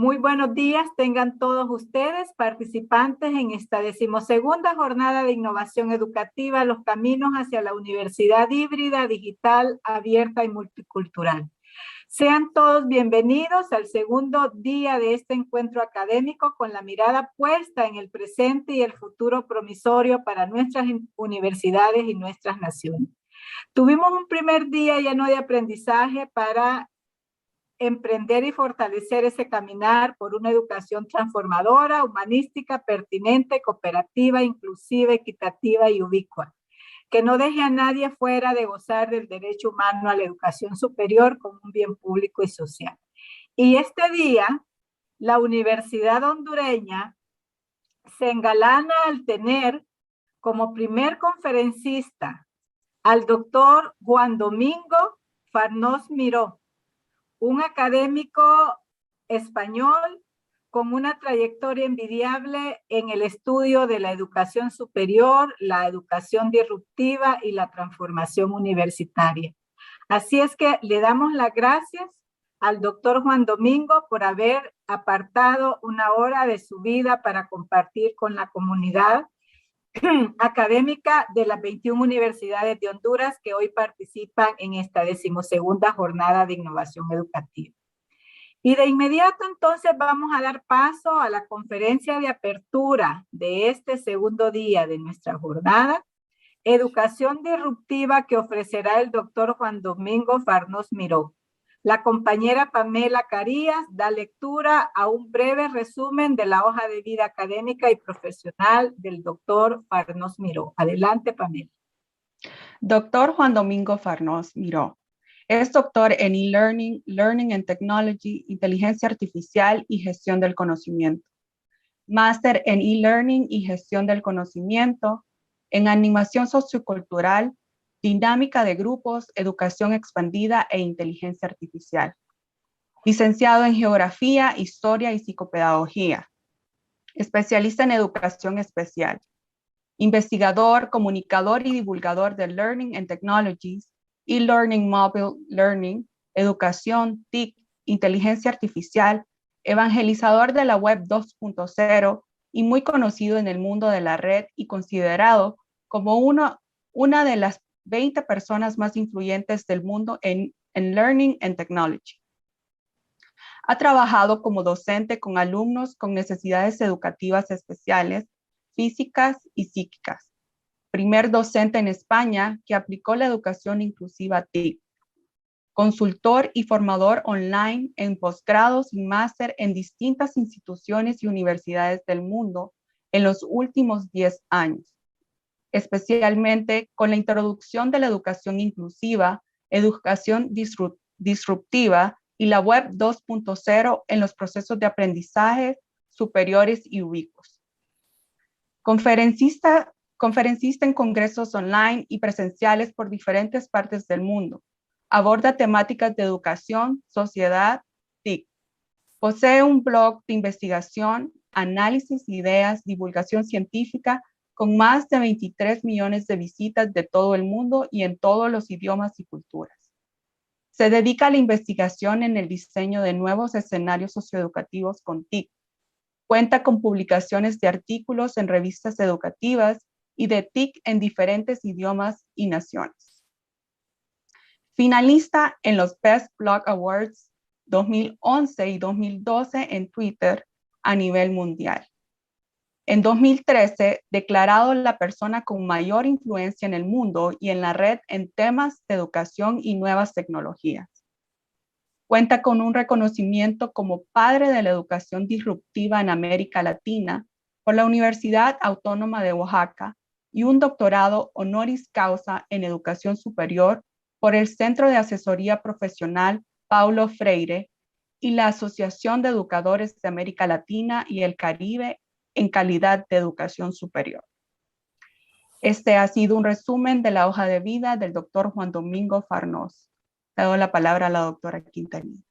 Muy buenos días tengan todos ustedes, participantes en esta 12ª Jornada de Innovación Educativa, los caminos hacia la universidad híbrida, digital, abierta y multicultural. Sean todos bienvenidos al segundo día de este encuentro académico con la mirada puesta en el presente y el futuro promisorio para nuestras universidades y nuestras naciones. Tuvimos un primer día lleno de aprendizaje para emprender y fortalecer ese caminar por una educación transformadora, humanística, pertinente, cooperativa, inclusiva, equitativa y ubicua, que no deje a nadie fuera de gozar del derecho humano a la educación superior como un bien público y social. Y este día, la Universidad Hondureña se engalana al tener como primer conferencista al doctor Juan Domingo Farnós Miró, un académico español con una trayectoria envidiable en el estudio de la educación superior, la educación disruptiva y la transformación universitaria. Así es que le damos las gracias al doctor Juan Domingo por haber apartado una hora de su vida para compartir con la comunidad académica de las 21 universidades de Honduras que hoy participan en esta 12ª Jornada de Innovación Educativa. Y de inmediato entonces vamos a dar paso a la conferencia de apertura de este segundo día de nuestra jornada, Educación Disruptiva, que ofrecerá el doctor Juan Domingo Farnós Miró. La compañera Pamela Carías da lectura a un breve resumen de la hoja de vida académica y profesional del doctor Farnós Miró. Adelante, Pamela. Doctor Juan Domingo Farnós Miró es doctor en e-learning, learning and technology, inteligencia artificial y gestión del conocimiento. Máster en e-learning y gestión del conocimiento, en animación sociocultural, dinámica de grupos, educación expandida e inteligencia artificial. Licenciado en Geografía, Historia y Psicopedagogía. Especialista en Educación Especial. Investigador, comunicador y divulgador de Learning and Technologies, e-learning, mobile learning, educación, TIC, inteligencia artificial, evangelizador de la web 2.0 y muy conocido en el mundo de la red y considerado como una de las 20 personas más influyentes del mundo en Learning and Technology. Ha trabajado como docente con alumnos con necesidades educativas especiales, físicas y psíquicas. Primer docente en España que aplicó la educación inclusiva TIC. Consultor y formador online en posgrados y máster en distintas instituciones y universidades del mundo en los últimos 10 años. Especialmente con la introducción de la educación inclusiva, educación disruptiva y la web 2.0 en los procesos de aprendizaje superiores y ubicuos. Conferencista en congresos online y presenciales por diferentes partes del mundo. Aborda temáticas de educación, sociedad, TIC. Posee un blog de investigación, análisis, ideas, divulgación científica, con más de 23 millones de visitas de todo el mundo y en todos los idiomas y culturas. Se dedica a la investigación en el diseño de nuevos escenarios socioeducativos con TIC. Cuenta con publicaciones de artículos en revistas educativas y de TIC en diferentes idiomas y naciones. Finalista en los Best Blog Awards 2011 y 2012 en Twitter a nivel mundial. En 2013, declarado la persona con mayor influencia en el mundo y en la red en temas de educación y nuevas tecnologías. Cuenta con un reconocimiento como padre de la educación disruptiva en América Latina por la Universidad Autónoma de Oaxaca y un doctorado honoris causa en educación superior por el Centro de Asesoría Profesional Paulo Freire y la Asociación de Educadores de América Latina y el Caribe en calidad de educación superior. Este ha sido un resumen de la hoja de vida del doctor Juan Domingo Farnós. Le doy la palabra a la doctora Quintanilla.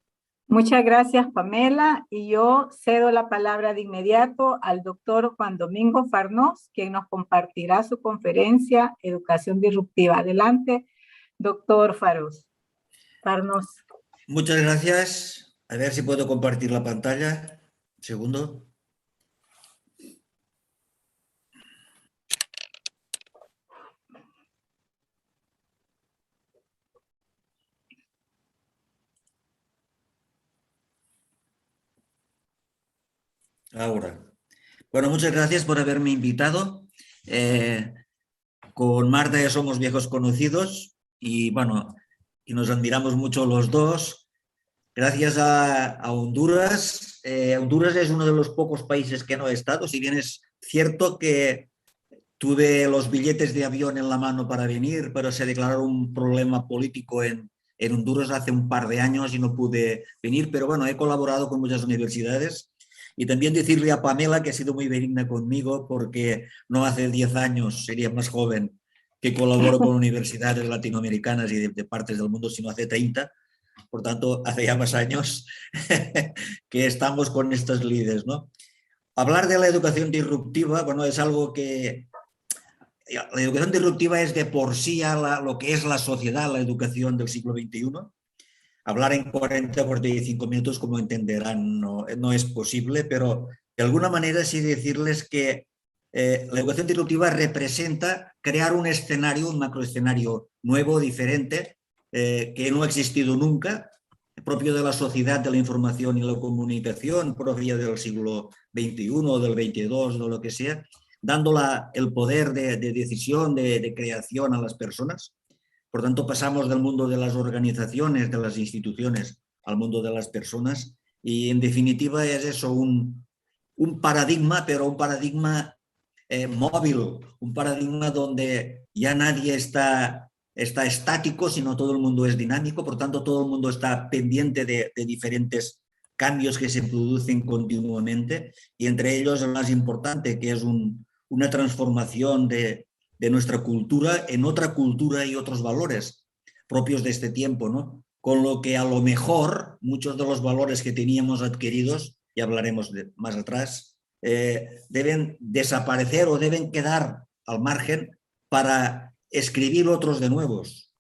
Muchas gracias, Pamela. Y yo cedo la palabra de inmediato al doctor Juan Domingo Farnós, quien nos compartirá su conferencia Educación Disruptiva. Adelante, doctor Farnós. Muchas gracias. A ver si puedo compartir la pantalla. Segundo. Ahora. Bueno, muchas gracias por haberme invitado. Con Marta ya somos viejos conocidos y bueno, y nos admiramos mucho los dos. Gracias a Honduras. Honduras es uno de los pocos países que no he estado, si bien es cierto que tuve los billetes de avión en la mano para venir, pero se declaró un problema político en Honduras hace un par de años y no pude venir, pero bueno, he colaborado con muchas universidades. Y también decirle a Pamela que ha sido muy benigna conmigo porque no hace 10 años, sería más joven, que colaboro con universidades latinoamericanas y de partes del mundo, sino hace 30. Por tanto, hace ya más años que estamos con estas lides, ¿no? Hablar de la educación disruptiva, bueno, es algo que... La educación disruptiva es de por sí lo que es la sociedad, la educación del siglo XXI. Hablar en 40 o 45 minutos, como entenderán, no es posible, pero de alguna manera sí decirles que la educación disruptiva representa crear un escenario, un macroescenario nuevo, diferente, que no ha existido nunca, propio de la sociedad de la información y la comunicación, propia del siglo XXI, del XXII, de lo que sea, dando el poder de decisión, de creación a las personas. Por tanto, pasamos del mundo de las organizaciones, de las instituciones, al mundo de las personas. Y en definitiva es eso, un paradigma, pero un paradigma móvil, un paradigma donde ya nadie está estático, sino todo el mundo es dinámico. Por tanto, todo el mundo está pendiente de diferentes cambios que se producen continuamente y entre ellos el más importante, que es una transformación de nuestra cultura en otra cultura y otros valores propios de este tiempo, ¿no? Con lo que a lo mejor muchos de los valores que teníamos adquiridos, y hablaremos más atrás, deben desaparecer o deben quedar al margen para escribir otros de nuevos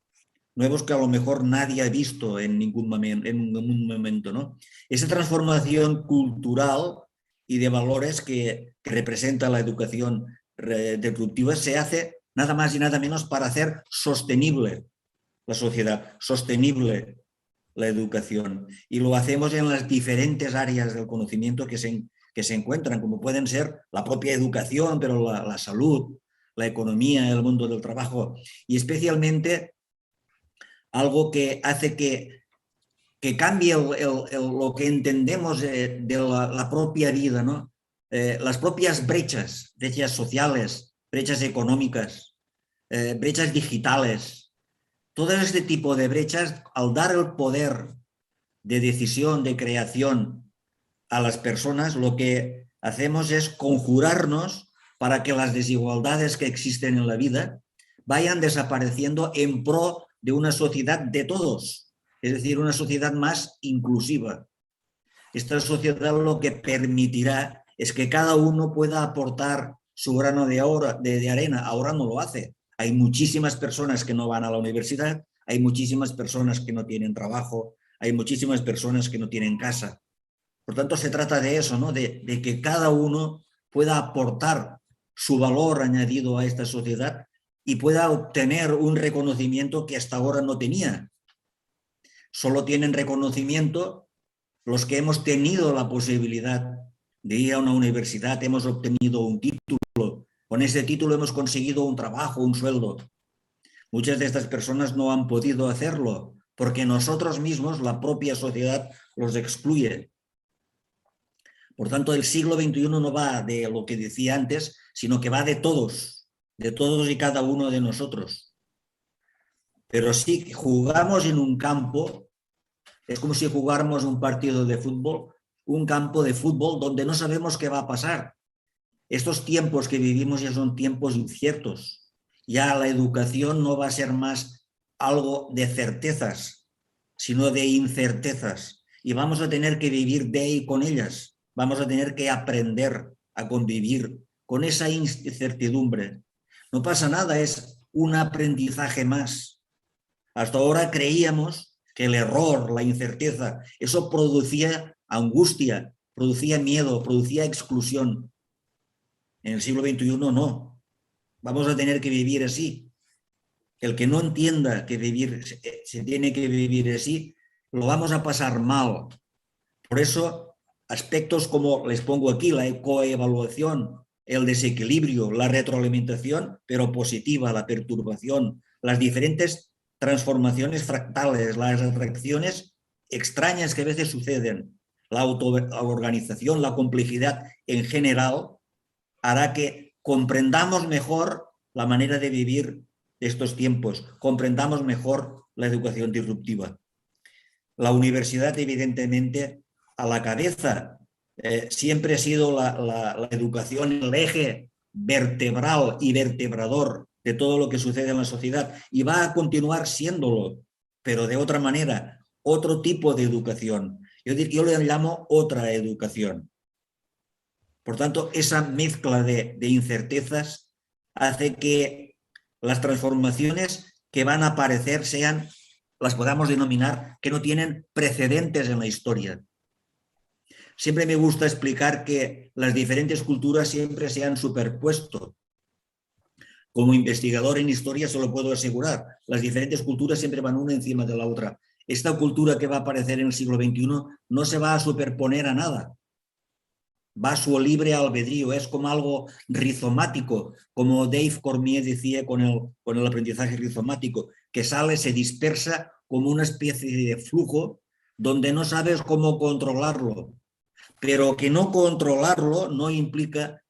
que a lo mejor nadie ha visto en ningún momento, ¿no? Esa transformación cultural y de valores que representa la educación disruptiva se hace nada más y nada menos para hacer sostenible la sociedad, sostenible la educación. Y lo hacemos en las diferentes áreas del conocimiento que se encuentran, como pueden ser la propia educación, pero la salud, la economía, el mundo del trabajo y especialmente algo que hace que cambie lo que entendemos de la propia vida, ¿no? Las propias brechas sociales, brechas económicas, brechas digitales. Todo este tipo de brechas, al dar el poder de decisión, de creación a las personas, lo que hacemos es conjurarnos para que las desigualdades que existen en la vida vayan desapareciendo en pro de una sociedad de todos, es decir, una sociedad más inclusiva. Esta sociedad lo que permitirá es que cada uno pueda aportar su grano de arena. Ahora no lo hace. Hay muchísimas personas que no van a la universidad, hay muchísimas personas que no tienen trabajo, hay muchísimas personas que no tienen casa. Por tanto, se trata de eso, ¿no? De que cada uno pueda aportar su valor añadido a esta sociedad y pueda obtener un reconocimiento que hasta ahora no tenía. Solo tienen reconocimiento los que hemos tenido la posibilidad de ir a una universidad, hemos obtenido un título, con ese título hemos conseguido un trabajo, un sueldo. Muchas de estas personas no han podido hacerlo porque nosotros mismos, la propia sociedad, los excluye. Por tanto, el siglo XXI no va de lo que decía antes, sino que va de todos y cada uno de nosotros. Pero si jugamos en un campo, es como si jugáramos un partido de fútbol, un campo de fútbol donde no sabemos qué va a pasar. Estos tiempos que vivimos ya son tiempos inciertos. Ya la educación no va a ser más algo de certezas, sino de incertezas. Y vamos a tener que vivir de y con ellas. Vamos a tener que aprender a convivir con esa incertidumbre. No pasa nada, es un aprendizaje más. Hasta ahora creíamos que el error, la incerteza, eso producía angustia, producía miedo, producía exclusión. En el siglo XXI no. Vamos a tener que vivir así. El que no entienda que se tiene que vivir así, lo vamos a pasar mal. Por eso, aspectos como les pongo aquí, la coevaluación, el desequilibrio, la retroalimentación, pero positiva, la perturbación, las diferentes transformaciones fractales, las reacciones extrañas que a veces suceden, la autoorganización, la complejidad en general, hará que comprendamos mejor la manera de vivir estos tiempos, comprendamos mejor la educación disruptiva. La universidad, evidentemente, a la cabeza, siempre ha sido la educación el eje vertebral y vertebrador de todo lo que sucede en la sociedad y va a continuar siéndolo, pero de otra manera, otro tipo de educación. Yo le llamo otra educación. Por tanto, esa mezcla de incertezas hace que las transformaciones que van a aparecer las podamos denominar, que no tienen precedentes en la historia. Siempre me gusta explicar que las diferentes culturas siempre se han superpuesto. Como investigador en historia se lo puedo asegurar. Las diferentes culturas siempre van una encima de la otra. Esta cultura que va a aparecer en el siglo XXI no se va a superponer a nada. Va a su libre albedrío, es como algo rizomático, como Dave Cormier decía con el aprendizaje rizomático, que sale, se dispersa como una especie de flujo donde no sabes cómo controlarlo, pero que no controlarlo no implica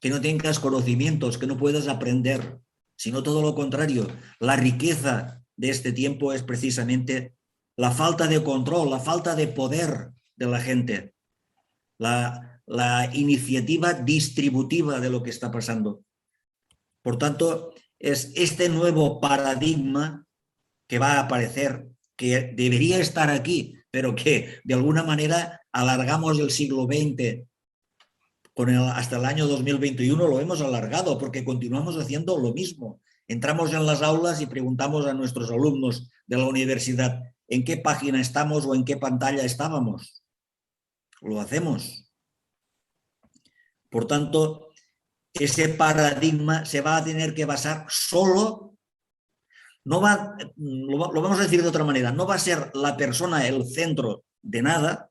que no tengas conocimientos, que no puedas aprender, sino todo lo contrario. La riqueza de este tiempo es precisamente la falta de control, la falta de poder de la gente, la iniciativa distributiva de lo que está pasando. Por tanto, es este nuevo paradigma que va a aparecer, que debería estar aquí, pero que de alguna manera alargamos el siglo XX hasta el año 2021, lo hemos alargado porque continuamos haciendo lo mismo. Entramos en las aulas y preguntamos a nuestros alumnos de la universidad en qué página estamos o en qué pantalla estábamos. Lo hacemos. Por tanto, ese paradigma se va a tener que basar solo, lo vamos a decir de otra manera, no va a ser la persona el centro de nada,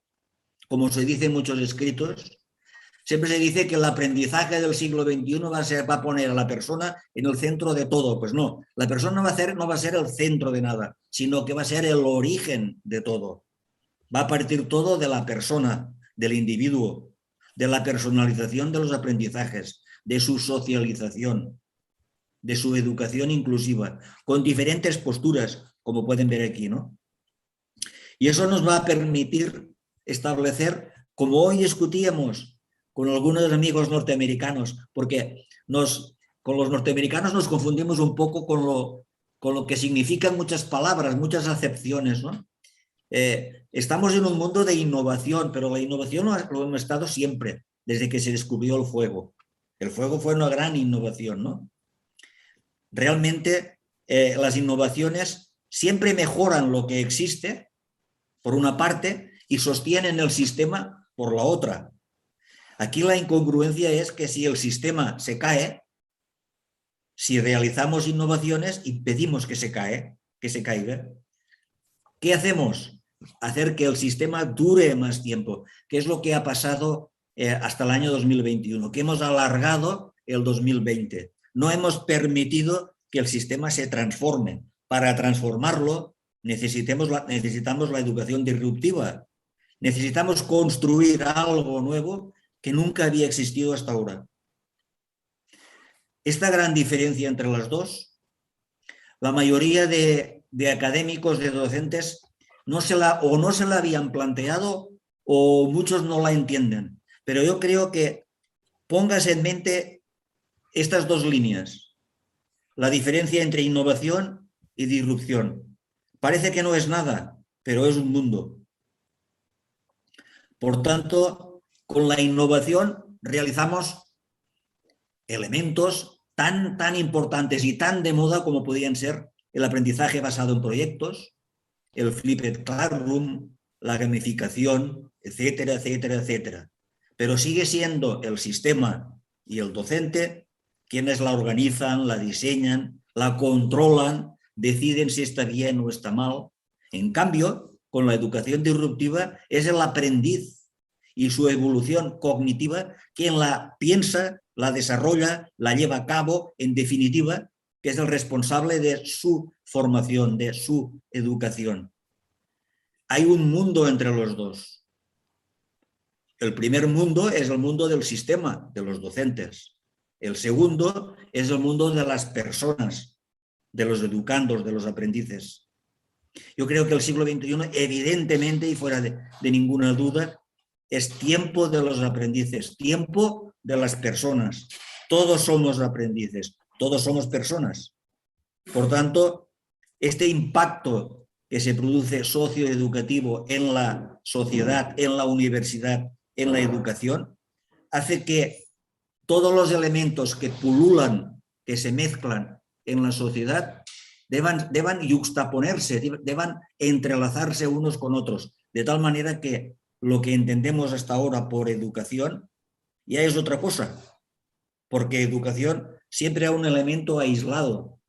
como se dice en muchos escritos. Siempre se dice que el aprendizaje del siglo XXI va a poner a la persona en el centro de todo. Pues no, la persona no va a ser el centro de nada, sino que va a ser el origen de todo. Va a partir todo de la persona, del individuo, de la personalización de los aprendizajes, de su socialización, de su educación inclusiva, con diferentes posturas, como pueden ver aquí, ¿no? Y eso nos va a permitir establecer, como hoy discutíamos con algunos amigos norteamericanos, porque con los norteamericanos nos confundimos un poco con lo que significan muchas palabras, muchas acepciones, ¿no? Estamos en un mundo de innovación, pero la innovación lo hemos estado siempre, desde que se descubrió el fuego. El fuego fue una gran innovación, ¿no? Realmente las innovaciones siempre mejoran lo que existe, por una parte, y sostienen el sistema por la otra. Aquí la incongruencia es que si el sistema se cae, si realizamos innovaciones, impedimos que se caiga. ¿Qué hacemos? Hacer que el sistema dure más tiempo, que es lo que ha pasado hasta el año 2021, que hemos alargado el 2020. No hemos permitido que el sistema se transforme. Para transformarlo necesitamos la educación disruptiva. Necesitamos construir algo nuevo que nunca había existido hasta ahora. Esta gran diferencia entre las dos, la mayoría de académicos, de docentes, no se la habían planteado o muchos no la entienden. Pero yo creo que pongas en mente estas dos líneas, la diferencia entre innovación y disrupción. Parece que no es nada, pero es un mundo. Por tanto, con la innovación realizamos elementos tan importantes y tan de moda como podían ser el aprendizaje basado en proyectos, el flipped classroom, la gamificación, etcétera, etcétera, etcétera. Pero sigue siendo el sistema y el docente quienes la organizan, la diseñan, la controlan, deciden si está bien o está mal. En cambio, con la educación disruptiva es el aprendiz y su evolución cognitiva quien la piensa, la desarrolla, la lleva a cabo, en definitiva, que es el responsable de su formación, de su educación. Hay un mundo entre los dos. El primer mundo es el mundo del sistema, de los docentes. El segundo es el mundo de las personas, de los educandos, de los aprendices. Yo creo que el siglo XXI, evidentemente y fuera de ninguna duda, es tiempo de los aprendices, tiempo de las personas. Todos somos aprendices, todos somos personas. Por tanto, este impacto que se produce socioeducativo en la sociedad, en la universidad, en la educación, hace que todos los elementos que pululan, que se mezclan en la sociedad, deban yuxtaponerse, deban entrelazarse unos con otros, de tal manera que lo que entendemos hasta ahora por educación ya es otra cosa, porque educación siempre es un elemento aislado.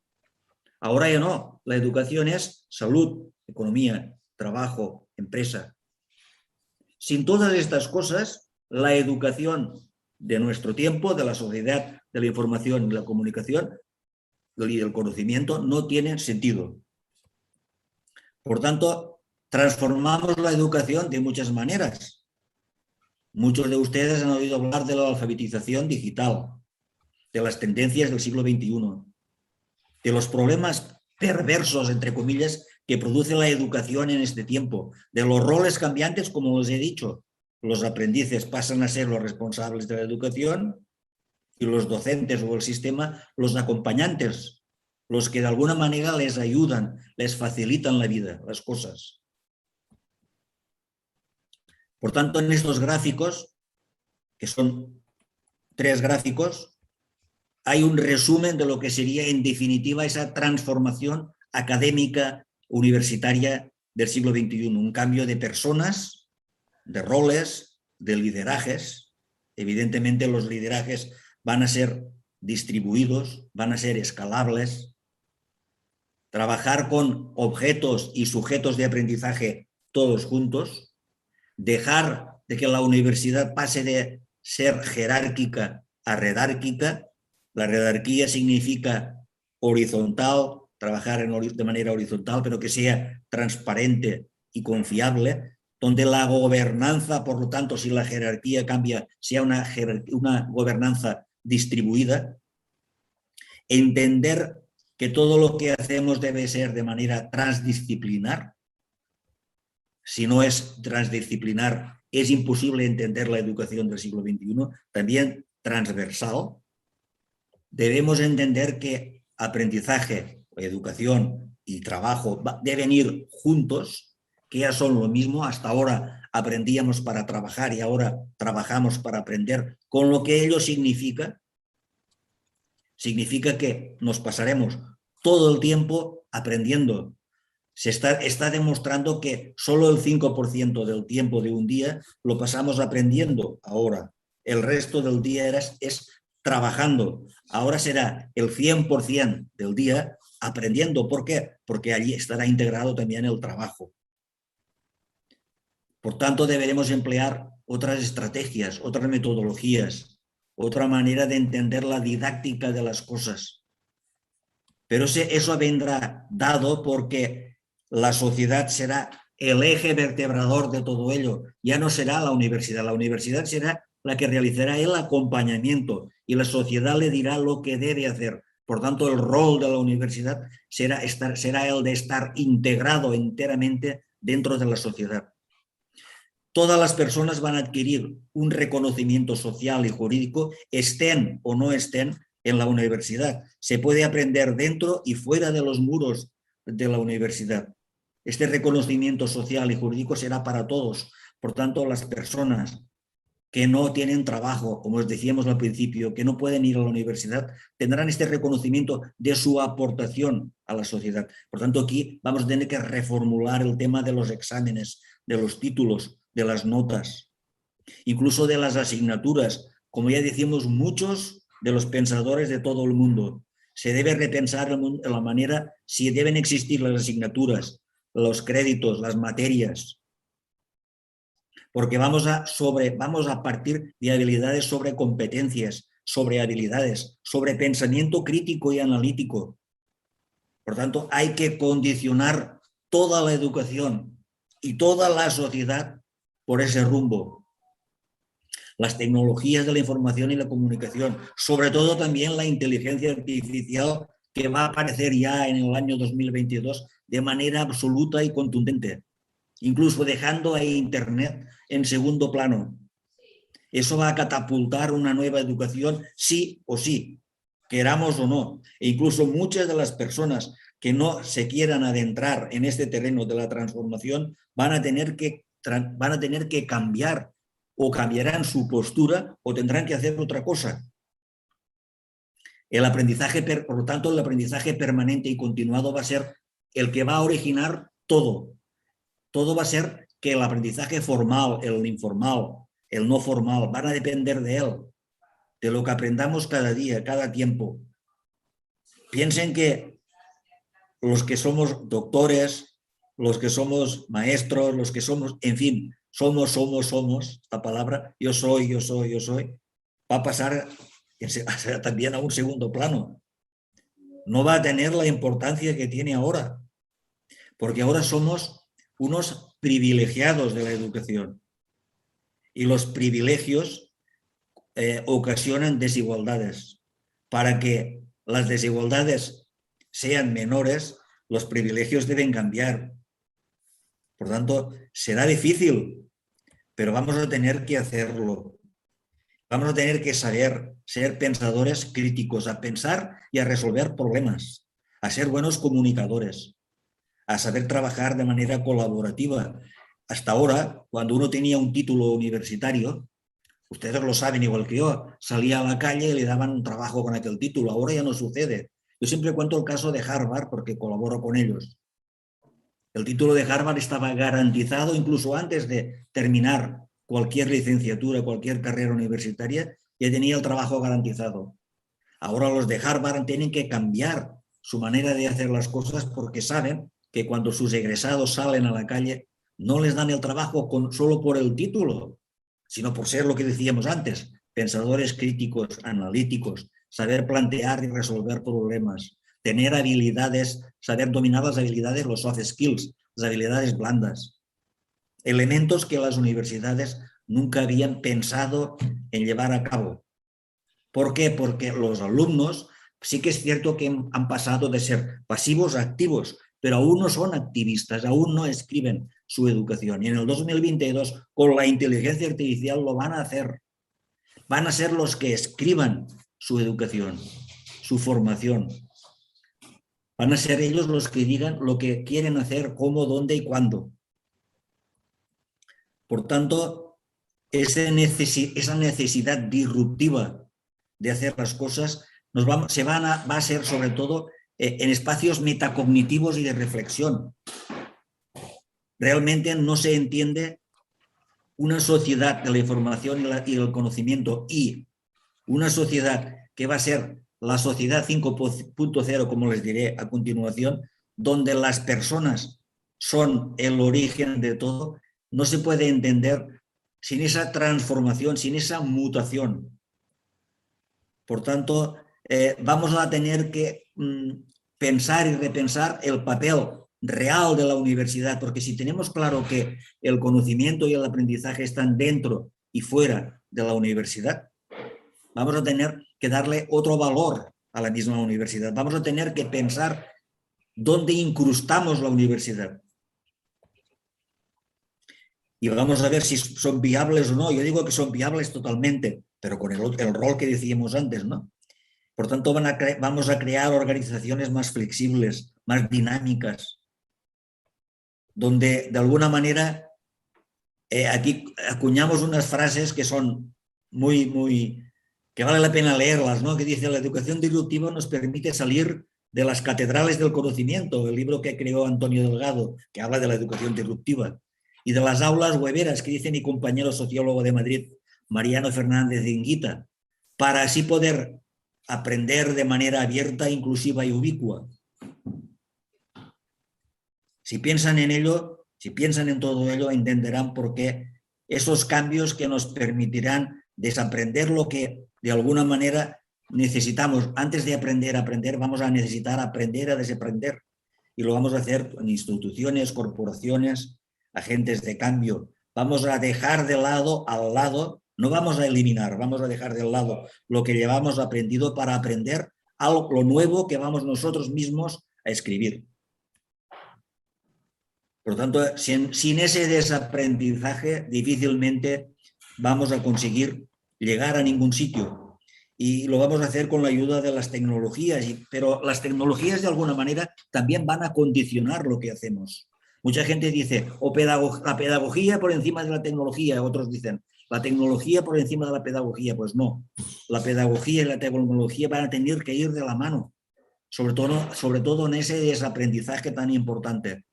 Ahora ya no, la educación es salud, economía, trabajo, empresa. Sin todas estas cosas, la educación de nuestro tiempo, de la sociedad, de la información y la comunicación y del conocimiento no tiene sentido. Por tanto, transformamos la educación de muchas maneras. Muchos de ustedes han oído hablar de la alfabetización digital, de las tendencias del siglo XXI, de los problemas perversos, entre comillas, que produce la educación en este tiempo, de los roles cambiantes, como os he dicho. Los aprendices pasan a ser los responsables de la educación y los docentes o el sistema los acompañantes, los que de alguna manera les ayudan, les facilitan la vida, las cosas. Por tanto, en estos gráficos, que son 3 gráficos, hay un resumen de lo que sería en definitiva esa transformación académica universitaria del siglo XXI, un cambio de personas, de roles, de liderajes. Evidentemente los liderajes van a ser distribuidos, van a ser escalables. Trabajar con objetos y sujetos de aprendizaje todos juntos. Dejar de que la universidad pase de ser jerárquica a redárquica. La redárquica significa horizontal, trabajar de manera horizontal, pero que sea transparente y confiable, donde la gobernanza, por lo tanto, si la jerarquía cambia, sea una gobernanza distribuida. Entender que todo lo que hacemos debe ser de manera transdisciplinar. Si no es transdisciplinar, es imposible entender la educación del siglo XXI, también transversal. Debemos entender que aprendizaje, educación y trabajo deben ir juntos, que ya son lo mismo. Hasta ahora aprendíamos para trabajar y ahora trabajamos para aprender, con lo que ello significa. Significa que nos pasaremos todo el tiempo aprendiendo. Se está demostrando que solo el 5% del tiempo de un día lo pasamos aprendiendo ahora. El resto del día es trabajando. Ahora será el 100% del día aprendiendo. ¿Por qué? Porque allí estará integrado también el trabajo. Por tanto, deberemos emplear otras estrategias, otras metodologías, otra manera de entender la didáctica de las cosas. Pero eso vendrá dado porque la sociedad será el eje vertebrador de todo ello. Ya no será la universidad. La universidad será la que realizará el acompañamiento y la sociedad le dirá lo que debe hacer. Por tanto, el rol de la universidad será el de estar integrado enteramente dentro de la sociedad. Todas las personas van a adquirir un reconocimiento social y jurídico, estén o no estén en la universidad. Se puede aprender dentro y fuera de los muros de la universidad. Este reconocimiento social y jurídico será para todos. Por tanto, las personas que no tienen trabajo, como os decíamos al principio, que no pueden ir a la universidad, tendrán este reconocimiento de su aportación a la sociedad. Por tanto, aquí vamos a tener que reformular el tema de los exámenes, de los títulos, de las notas, incluso de las asignaturas. Como ya decimos, muchos de los pensadores de todo el mundo. Se debe repensar la manera, si deben existir las asignaturas, los créditos, las materias, porque vamos a partir de habilidades sobre competencias, sobre habilidades, sobre pensamiento crítico y analítico. Por tanto, hay que condicionar toda la educación y toda la sociedad por ese rumbo. Las tecnologías de la información y la comunicación, sobre todo también la inteligencia artificial, que va a aparecer ya en el año 2022 de manera absoluta y contundente, incluso dejando a Internet en segundo plano. Eso va a catapultar una nueva educación, sí o sí, queramos o no. E incluso muchas de las personas que no se quieran adentrar en este terreno de la transformación van a tener que cambiar, o cambiarán su postura o tendrán que hacer otra cosa. El aprendizaje, por lo tanto, el aprendizaje permanente y continuado va a ser el que va a originar todo. Todo va a ser que el aprendizaje formal, el informal, el no formal, van a depender de él, de lo que aprendamos cada día, cada tiempo. Piensen que los que somos doctores, los que somos maestros, los que somos, en fin, somos, esta palabra, yo soy, va a pasar también a un segundo plano. No va a tener la importancia que tiene ahora, porque ahora somos unos privilegiados de la educación. Y los privilegios ocasionan desigualdades. Para que las desigualdades sean menores, los privilegios deben cambiar. Por tanto, será difícil, pero vamos a tener que hacerlo. Vamos a tener que saber ser pensadores críticos, a pensar y a resolver problemas, a ser buenos comunicadores, a saber trabajar de manera colaborativa. Hasta ahora, cuando uno tenía un título universitario, ustedes lo saben igual que yo, salía a la calle y le daban un trabajo con aquel título. Ahora ya no sucede. Yo siempre cuento el caso de Harvard porque colaboro con ellos. El título de Harvard estaba garantizado incluso antes de terminar cualquier licenciatura, cualquier carrera universitaria, ya tenía el trabajo garantizado. Ahora los de Harvard tienen que cambiar su manera de hacer las cosas porque saben que cuando sus egresados salen a la calle no les dan el trabajo solo por el título, sino por ser lo que decíamos antes, pensadores críticos, analíticos, saber plantear y resolver problemas, tener habilidades, saber dominar las habilidades, los soft skills, las habilidades blandas. Elementos que las universidades nunca habían pensado en llevar a cabo. ¿Por qué? Porque los alumnos sí que es cierto que han pasado de ser pasivos a activos, pero aún no son activistas, aún no escriben su educación. Y en el 2022, con la inteligencia artificial, lo van a hacer. Van a ser los que escriban su educación, su formación. Van a ser ellos los que digan lo que quieren hacer, cómo, dónde y cuándo. Por tanto, esa necesidad disruptiva de hacer las cosas va a ser sobre todo en espacios metacognitivos y de reflexión. Realmente no se entiende una sociedad de la información y el conocimiento y una sociedad que va a ser la sociedad 5.0, como les diré a continuación, donde las personas son el origen de todo, no se puede entender sin esa transformación, sin esa mutación. Por tanto, vamos a tener que pensar y repensar el papel real de la universidad, porque si tenemos claro que el conocimiento y el aprendizaje están dentro y fuera de la universidad, vamos a tener que darle otro valor a la misma universidad. Vamos a tener que pensar dónde incrustamos la universidad. Y vamos a ver si son viables o no. Yo digo que son viables totalmente, pero con el rol que decíamos antes, ¿no? Por tanto, vamos a crear organizaciones más flexibles, más dinámicas, donde de alguna manera aquí acuñamos unas frases que son que vale la pena leerlas, ¿no? Que dice: la educación disruptiva nos permite salir de las catedrales del conocimiento, el libro que creó Antonio Delgado, que habla de la educación disruptiva. y de las aulas weberas que dice mi compañero sociólogo de Madrid, Mariano Fernández de Inguita, para así poder aprender de manera abierta, inclusiva y ubicua. Si piensan en ello, si piensan en todo ello, entenderán por qué esos cambios que nos permitirán desaprender lo que de alguna manera necesitamos. Antes de aprender a aprender, vamos a necesitar aprender a desaprender. Y lo vamos a hacer en instituciones, corporaciones, agentes de cambio. Vamos a dejar de lado, al lado, no vamos a eliminar, vamos a dejar de lado lo que llevamos aprendido para aprender algo, lo nuevo que vamos nosotros mismos a escribir. Por lo tanto, sin ese desaprendizaje difícilmente vamos a conseguir llegar a ningún sitio. Y lo vamos a hacer con la ayuda de las tecnologías, pero las tecnologías de alguna manera también van a condicionar lo que hacemos. Mucha gente dice, la pedagogía por encima de la tecnología, otros dicen, la tecnología por encima de la pedagogía. Pues no, la pedagogía y la tecnología van a tener que ir de la mano, sobre todo en ese desaprendizaje tan importante.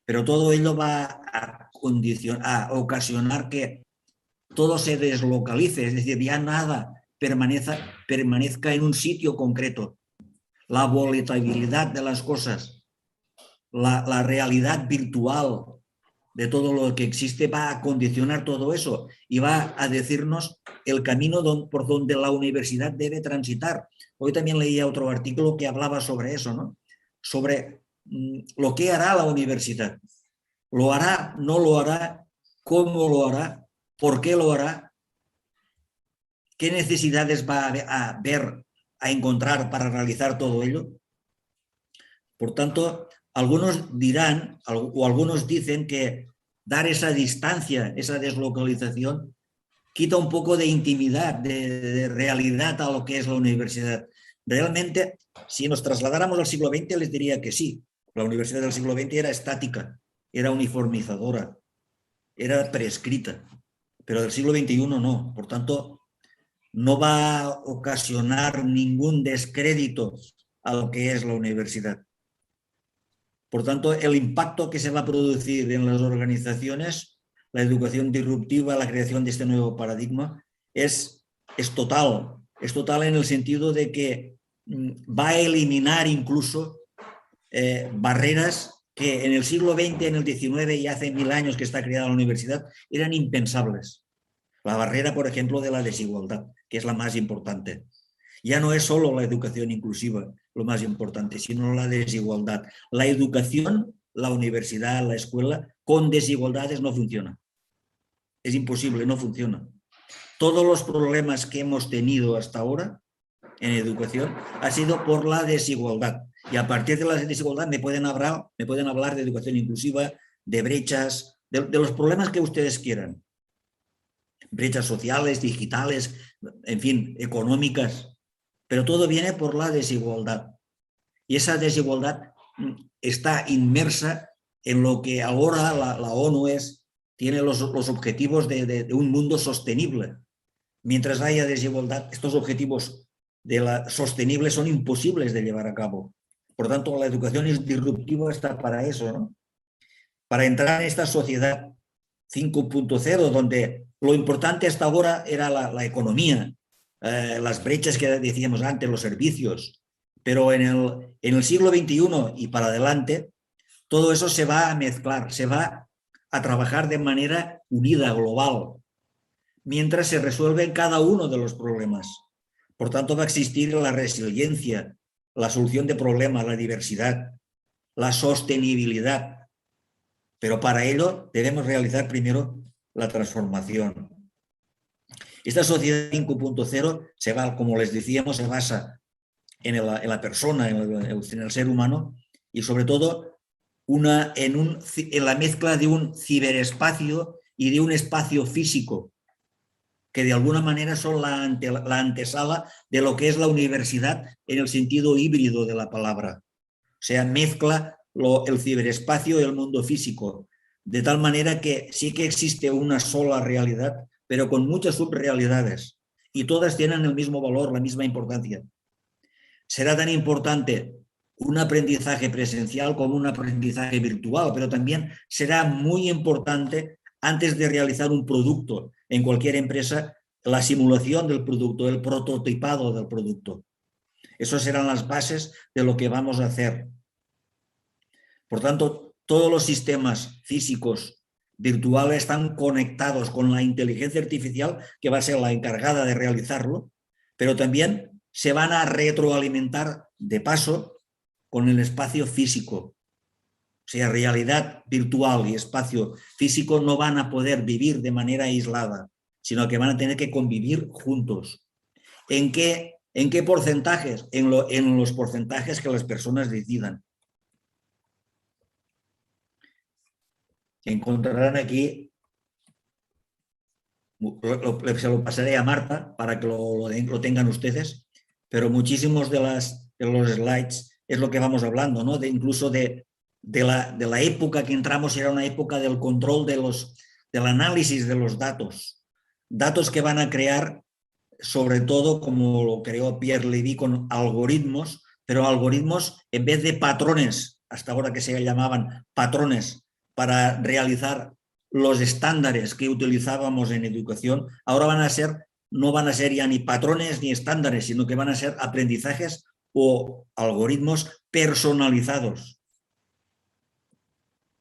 Pero todo ello va a ocasionar que todo se deslocalice, es decir, ya nada permanezca en un sitio concreto. La volatilidad de las cosas, la realidad virtual de todo lo que existe va a condicionar todo eso y va a decirnos el camino por donde la universidad debe transitar. Hoy también leía otro artículo que hablaba sobre eso, ¿no? Sobre lo que hará la universidad. ¿Lo hará? ¿No lo hará? ¿Cómo lo hará? ¿Por qué lo hará? ¿Qué necesidades va a ver, a encontrar para realizar todo ello? Por tanto, algunos dirán, o algunos dicen que dar esa distancia, esa deslocalización, quita un poco de intimidad, de realidad a lo que es la universidad. Realmente, si nos trasladáramos al siglo XX, les diría que sí. La universidad del siglo XX era estática, era uniformizadora, era prescrita, pero del siglo XXI no. Por tanto, no va a ocasionar ningún descrédito a lo que es la universidad. Por tanto, el impacto que se va a producir en las organizaciones, la educación disruptiva, la creación de este nuevo paradigma, es total. Es total en el sentido de que va a eliminar incluso barreras que en el siglo XX, en el XIX y hace 1000 años que está creada la universidad, eran impensables. La barrera, por ejemplo, de la desigualdad, que es la más importante. Ya no es solo la educación inclusiva lo más importante, sino la desigualdad. La educación, la universidad, la escuela, con desigualdades no funciona. Es imposible, no funciona. Todos los problemas que hemos tenido hasta ahora en educación ha sido por la desigualdad. Y a partir de la desigualdad me pueden hablar de educación inclusiva, de brechas, de los problemas que ustedes quieran. Brechas sociales, digitales, en fin, económicas. Pero todo viene por la desigualdad. Y esa desigualdad está inmersa en lo que ahora la ONU tiene los objetivos de un mundo sostenible. Mientras haya desigualdad, estos objetivos sostenibles son imposibles de llevar a cabo. Por tanto, la educación disruptiva está para eso, ¿no? Para entrar en esta sociedad 5.0, donde lo importante hasta ahora era la economía, las brechas que decíamos antes, los servicios, pero en el siglo XXI y para adelante, todo eso se va a mezclar, se va a trabajar de manera unida, global, mientras se resuelven cada uno de los problemas. Por tanto, va a existir la resiliencia, la solución de problemas, la diversidad, la sostenibilidad. Pero para ello debemos realizar primero la transformación. Esta sociedad 5.0 como les decíamos, se basa en la persona, en el ser humano y sobre todo en la mezcla de un ciberespacio y de un espacio físico, que de alguna manera son la antesala de lo que es la universidad en el sentido híbrido de la palabra. O sea, mezcla el ciberespacio y el mundo físico, de tal manera que sí que existe una sola realidad, pero con muchas subrealidades, y todas tienen el mismo valor, la misma importancia. Será tan importante un aprendizaje presencial como un aprendizaje virtual, pero también será muy importante antes de realizar un producto en cualquier empresa, la simulación del producto, el prototipado del producto. Esas serán las bases de lo que vamos a hacer. Por tanto, todos los sistemas físicos virtuales están conectados con la inteligencia artificial, que va a ser la encargada de realizarlo, pero también se van a retroalimentar de paso con el espacio físico. O sea, realidad virtual y espacio físico no van a poder vivir de manera aislada, sino que van a tener que convivir juntos. ¿En qué porcentajes? En los porcentajes que las personas decidan. Encontrarán aquí, se lo pasaré a Marta para que lo tengan ustedes, pero muchísimos de los slides es lo que vamos hablando, ¿no? Incluso de la época que entramos, era una época del control del análisis de los datos. Datos que van a crear, sobre todo, como lo creó Pierre Levy, con algoritmos, pero algoritmos en vez de patrones, hasta ahora que se llamaban patrones, para realizar los estándares que utilizábamos en educación, ahora no van a ser ya ni patrones ni estándares, sino que van a ser aprendizajes o algoritmos personalizados.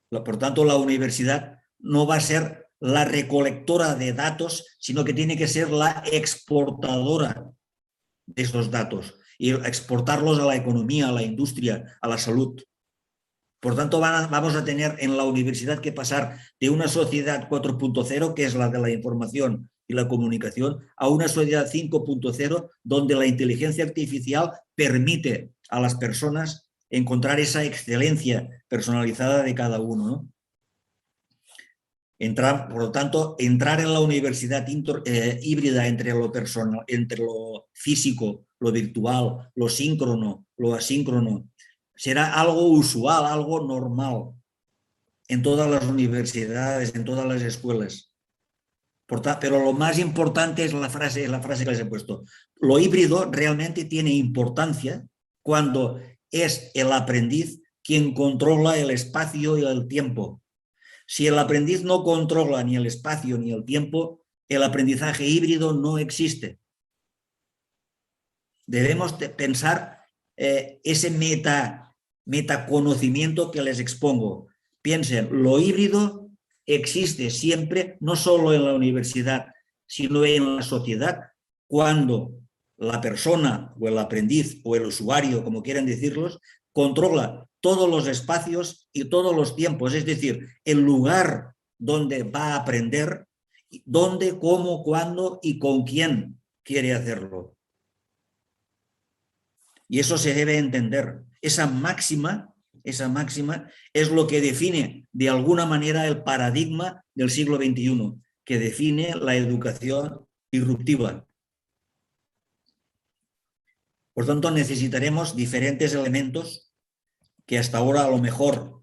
Por tanto, la universidad no va a ser la recolectora de datos, sino que tiene que ser la exportadora de esos datos y exportarlos a la economía, a la industria, a la salud. Por tanto, vamos a tener en la universidad que pasar de una sociedad 4.0, que es la de la información y la comunicación, a una sociedad 5.0, donde la inteligencia artificial permite a las personas encontrar esa excelencia personalizada de cada uno, ¿no? Por lo tanto, entrar en la universidad híbrida entre lo personal, entre lo físico, lo virtual, lo síncrono, lo asíncrono, será algo usual, algo normal en todas las universidades, en todas las escuelas. Pero lo más importante es la frase que les he puesto. Lo híbrido realmente tiene importancia cuando es el aprendiz quien controla el espacio y el tiempo. Si el aprendiz no controla ni el espacio ni el tiempo, el aprendizaje híbrido no existe. Debemos pensar ese metaconocimiento que les expongo. Piensen, lo híbrido existe siempre, no solo en la universidad, sino en la sociedad, cuando la persona o el aprendiz o el usuario, como quieran decirlos, controla todos los espacios y todos los tiempos, es decir, el lugar donde va a aprender, dónde, cómo, cuándo y con quién quiere hacerlo. Y eso se debe entender. Esa máxima es lo que define de alguna manera el paradigma del siglo XXI, que define la educación disruptiva. Por tanto, necesitaremos diferentes elementos que hasta ahora a lo mejor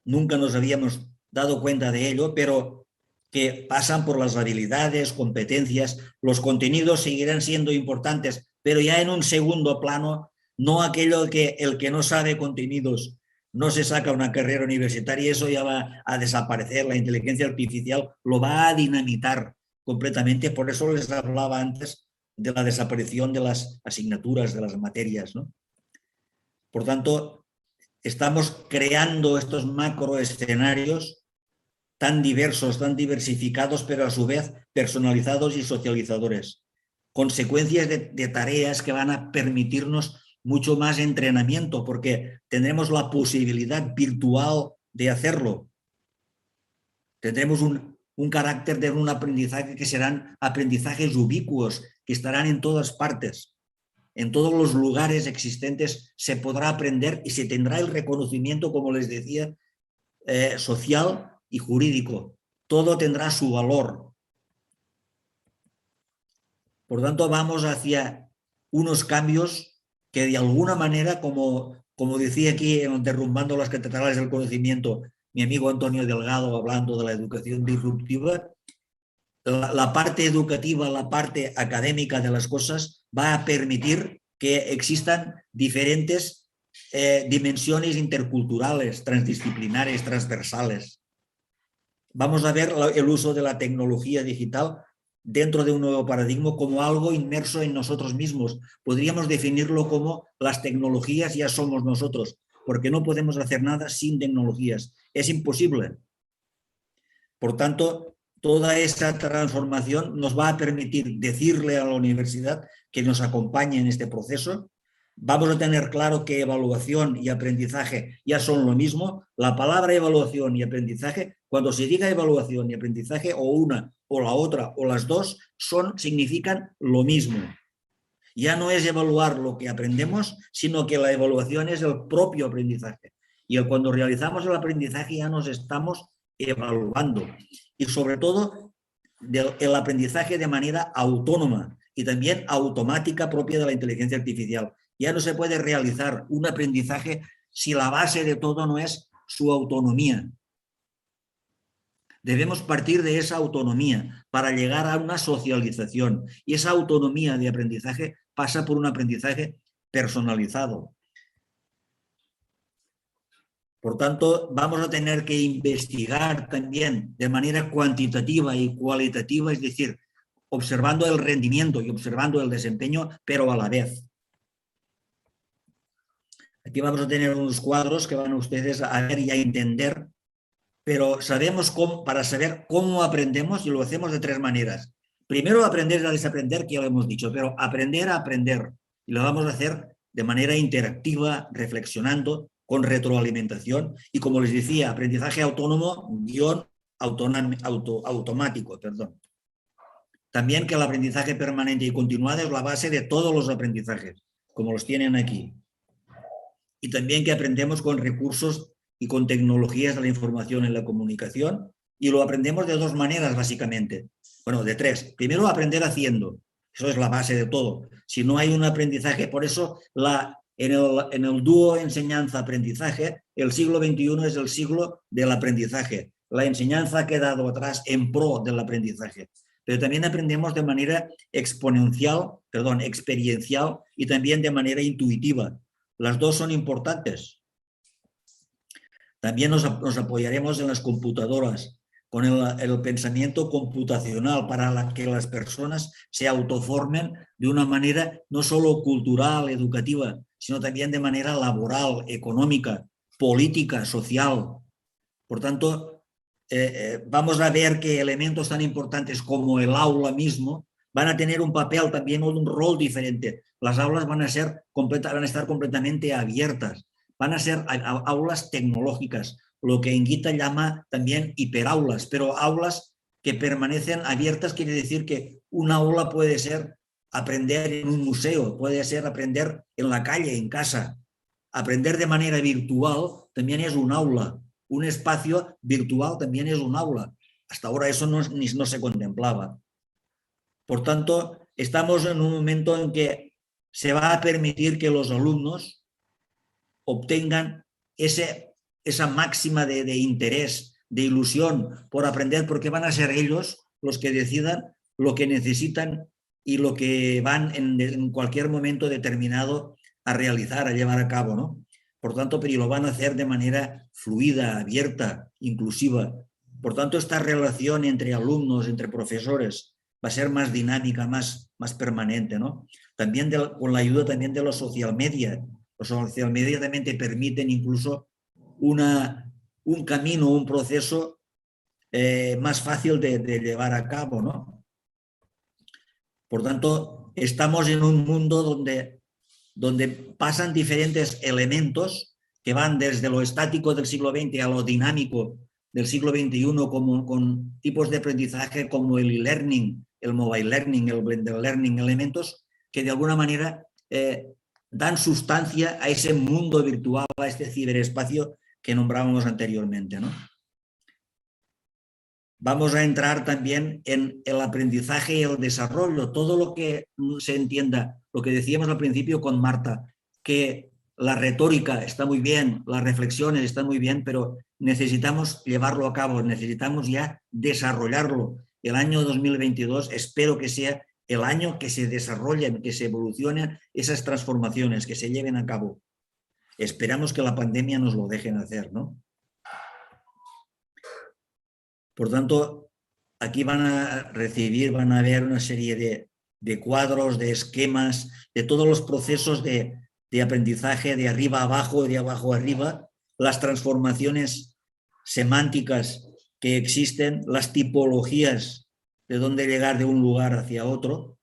nunca nos habíamos dado cuenta de ello, pero que pasan por las habilidades, competencias. Los contenidos seguirán siendo importantes, pero ya en un segundo plano, no aquello que el que no sabe contenidos no se saca una carrera universitaria, y eso ya va a desaparecer. La inteligencia artificial lo va a dinamitar completamente. Por eso les hablaba antes de la desaparición de las asignaturas, de las materias, ¿no? Por tanto, estamos creando estos macroescenarios tan diversos, tan diversificados, pero a su vez personalizados y socializadores. Consecuencias de tareas que van a permitirnos mucho más entrenamiento, porque tendremos la posibilidad virtual de hacerlo. Tendremos un carácter de un aprendizaje que serán aprendizajes ubicuos, que estarán en todas partes. En todos los lugares existentes se podrá aprender y se tendrá el reconocimiento, como les decía, social y jurídico. Todo tendrá su valor. Por tanto, vamos hacia unos cambios que de alguna manera, como decía aquí en Derrumbando las catedrales del conocimiento, mi amigo Antonio Delgado, hablando de la educación disruptiva, la parte educativa, la parte académica de las cosas va a permitir que existan diferentes dimensiones interculturales, transdisciplinares, transversales. Vamos a ver el uso de la tecnología digital dentro de un nuevo paradigma como algo inmerso en nosotros mismos. Podríamos definirlo como las tecnologías ya somos nosotros, porque no podemos hacer nada sin tecnologías. Es imposible. Por tanto, toda esa transformación nos va a permitir decirle a la universidad que nos acompañe en este proceso. Vamos a tener claro que evaluación y aprendizaje ya son lo mismo. La palabra evaluación y aprendizaje, cuando se diga evaluación y aprendizaje, o una o la otra o las dos, significan lo mismo. Ya no es evaluar lo que aprendemos, sino que la evaluación es el propio aprendizaje. Y cuando realizamos el aprendizaje ya nos estamos evaluando. Y sobre todo el aprendizaje de manera autónoma y también automática propia de la inteligencia artificial. Ya no se puede realizar un aprendizaje si la base de todo no es su autonomía. Debemos partir de esa autonomía para llegar a una socialización. Y esa autonomía de aprendizaje pasa por un aprendizaje personalizado. Por tanto, vamos a tener que investigar también de manera cuantitativa y cualitativa, es decir, observando el rendimiento y observando el desempeño, pero a la vez. Aquí vamos a tener unos cuadros que van ustedes a ver y a entender, pero sabemos cómo, para saber cómo aprendemos, y lo hacemos de tres maneras. Primero, aprender a desaprender, que ya lo hemos dicho, pero aprender a aprender. Y lo vamos a hacer de manera interactiva, reflexionando, con retroalimentación. Y como les decía, aprendizaje autónomo, automático. También que el aprendizaje permanente y continuado es la base de todos los aprendizajes, como los tienen aquí. Y también que aprendemos con recursos y con tecnologías de la información y la comunicación, y lo aprendemos de dos maneras básicamente. Bueno, de tres. Primero, aprender haciendo. Eso es la base de todo. Si no hay un aprendizaje, por eso en el dúo enseñanza-aprendizaje, el siglo XXI es el siglo del aprendizaje. La enseñanza ha quedado atrás en pro del aprendizaje. Pero también aprendemos de manera experiencial y también de manera intuitiva. Las dos son importantes. También nos apoyaremos en las computadoras, con el pensamiento computacional para que las personas se autoformen de una manera no solo cultural, educativa, sino también de manera laboral, económica, política, social. Por tanto, vamos a ver que elementos tan importantes como el aula mismo van a tener un papel también o un rol diferente. Las aulas van a estar completamente abiertas. Van a ser aulas tecnológicas, lo que Anguita llama también hiperaulas, pero aulas que permanecen abiertas quiere decir que una aula puede ser aprender en un museo, puede ser aprender en la calle, en casa. Aprender de manera virtual también es un aula. Un espacio virtual también es un aula. Hasta ahora eso no se contemplaba. Por tanto, estamos en un momento en que se va a permitir que los alumnos obtengan esa máxima de interés, de ilusión por aprender, porque van a ser ellos los que decidan lo que necesitan y lo que van en cualquier momento determinado a realizar, a llevar a cabo, ¿no? Por tanto, pero lo van a hacer de manera fluida, abierta, inclusiva. Por tanto, esta relación entre alumnos, entre profesores, va a ser más dinámica, más permanente, ¿no? También con la ayuda también de los social media. Los social media también te permiten incluso un camino, un proceso más fácil de llevar a cabo, ¿no? Por tanto, estamos en un mundo donde pasan diferentes elementos que van desde lo estático del siglo XX a lo dinámico del siglo XXI, con tipos de aprendizaje como el e-learning, el mobile learning, el blended learning, elementos que de alguna manera dan sustancia a ese mundo virtual, a este ciberespacio que nombrábamos anteriormente, ¿no? Vamos a entrar también en el aprendizaje y el desarrollo, todo lo que se entienda, lo que decíamos al principio con Marta, que la retórica está muy bien, las reflexiones están muy bien, pero necesitamos llevarlo a cabo, necesitamos ya desarrollarlo. El año 2022 espero que sea el año que se desarrollen, que se evolucionen esas transformaciones, que se lleven a cabo. Esperamos que la pandemia nos lo dejen hacer, ¿no? Por tanto, aquí van a ver una serie de cuadros, de esquemas, de todos los procesos de aprendizaje de arriba a abajo, de abajo a arriba, las transformaciones semánticas que existen, las tipologías de dónde llegar de un lugar hacia otro,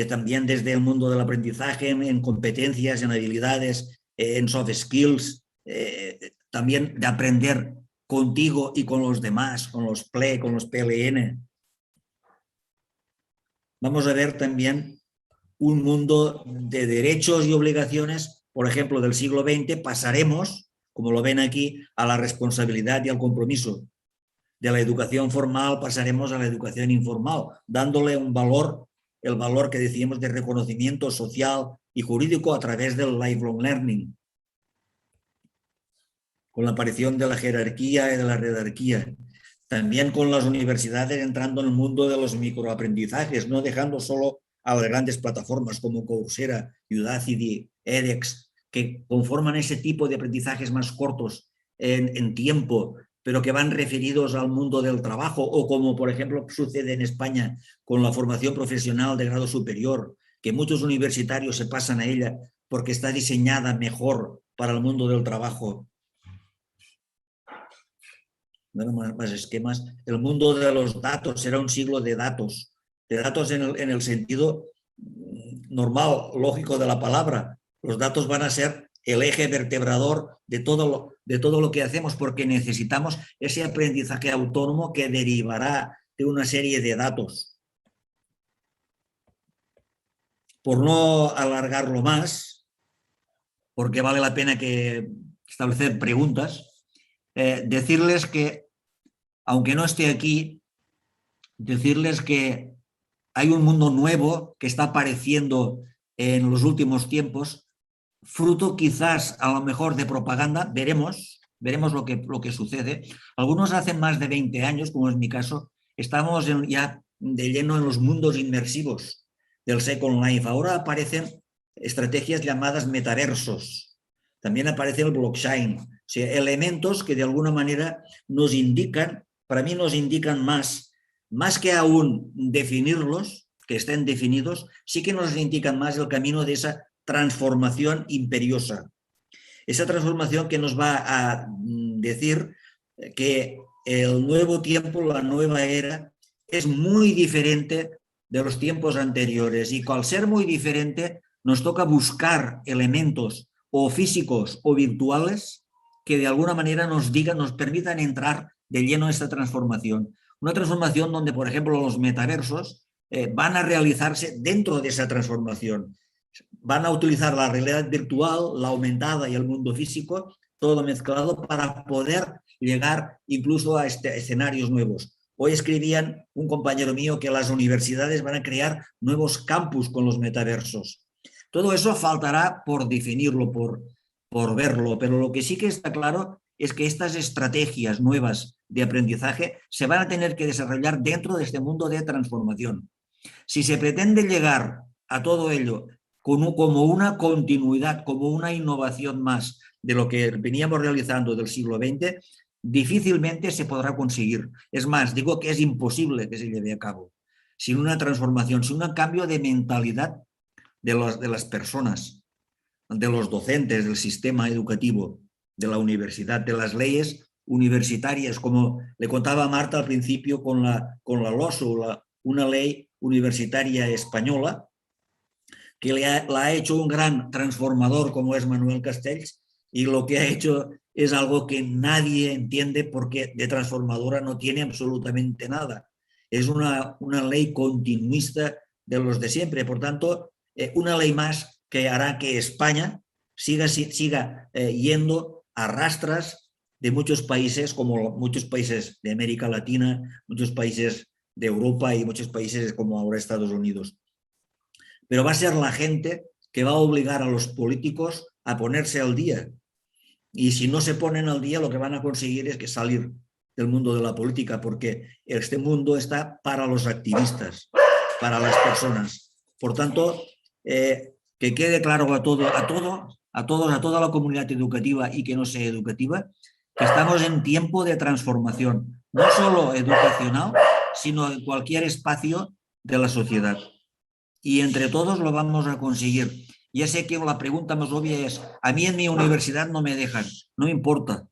también desde el mundo del aprendizaje, en competencias, en habilidades, en soft skills, también de aprender contigo y con los demás, con los PLE, con los PLN. Vamos a ver también un mundo de derechos y obligaciones, por ejemplo, del siglo XX. Pasaremos, como lo ven aquí, a la responsabilidad y al compromiso. De la educación formal pasaremos a la educación informal, dándole un valor, el valor que decíamos de reconocimiento social y jurídico a través del lifelong learning, con la aparición de la jerarquía y de la jerarquía. También con las universidades entrando en el mundo de los microaprendizajes, no dejando solo a las grandes plataformas como Coursera, Udacity, edX, que conforman ese tipo de aprendizajes más cortos en tiempo, pero que van referidos al mundo del trabajo, o como por ejemplo sucede en España con la formación profesional de grado superior, que muchos universitarios se pasan a ella porque está diseñada mejor para el mundo del trabajo. Más esquemas. El mundo de los datos será un siglo de datos en el sentido normal, lógico de la palabra. Los datos van a ser el eje vertebrador de todo lo que hacemos, porque necesitamos ese aprendizaje autónomo que derivará de una serie de datos. Por no alargarlo más, porque vale la pena que establecer preguntas, decirles que, aunque no esté aquí, decirles que hay un mundo nuevo que está apareciendo en los últimos tiempos, fruto quizás a lo mejor de propaganda, veremos lo que sucede. Algunos hacen más de 20 años, como es mi caso, estamos ya de lleno en los mundos inmersivos del Second Life. Ahora aparecen estrategias llamadas metaversos, también aparece el blockchain, o sea, elementos que de alguna manera nos indican, para mí nos indican más que aún definirlos, que estén definidos, sí que nos indican más el camino de esa transformación imperiosa. Esa transformación que nos va a decir que el nuevo tiempo, la nueva era, es muy diferente de los tiempos anteriores, y al ser muy diferente nos toca buscar elementos o físicos o virtuales que de alguna manera nos permitan entrar de lleno en esta transformación. Una transformación donde, por ejemplo, los metaversos van a realizarse dentro de esa transformación. Van a utilizar la realidad virtual, la aumentada y el mundo físico, todo mezclado para poder llegar incluso a escenarios nuevos. Hoy escribían un compañero mío que las universidades van a crear nuevos campus con los metaversos. Todo eso faltará por definirlo, por verlo, pero lo que sí que está claro es que estas estrategias nuevas de aprendizaje se van a tener que desarrollar dentro de este mundo de transformación. Si se pretende llegar a todo ello como una continuidad, como una innovación más de lo que veníamos realizando del siglo XX, difícilmente se podrá conseguir. Es más, digo que es imposible que se lleve a cabo sin una transformación, sin un cambio de mentalidad de las personas, de los docentes, del sistema educativo, de la universidad, de las leyes universitarias, como le contaba Marta al principio con la LOSU, una ley universitaria española, que la ha hecho un gran transformador como es Manuel Castells, y lo que ha hecho es algo que nadie entiende, porque de transformadora no tiene absolutamente nada. Es una ley continuista de los de siempre. Por tanto, una ley más que hará que España siga yendo a rastras de muchos países, como muchos países de América Latina, muchos países de Europa y muchos países como ahora Estados Unidos. Pero va a ser la gente que va a obligar a los políticos a ponerse al día. Y si no se ponen al día, lo que van a conseguir es que salir del mundo de la política, porque este mundo está para los activistas, para las personas. Por tanto, que quede claro a a todos, a toda la comunidad educativa y que no sea educativa, que estamos en tiempo de transformación, no solo educacional, sino en cualquier espacio de la sociedad. Y entre todos lo vamos a conseguir. Ya sé que la pregunta más obvia es, a mí en mi universidad no me dejan, no importa.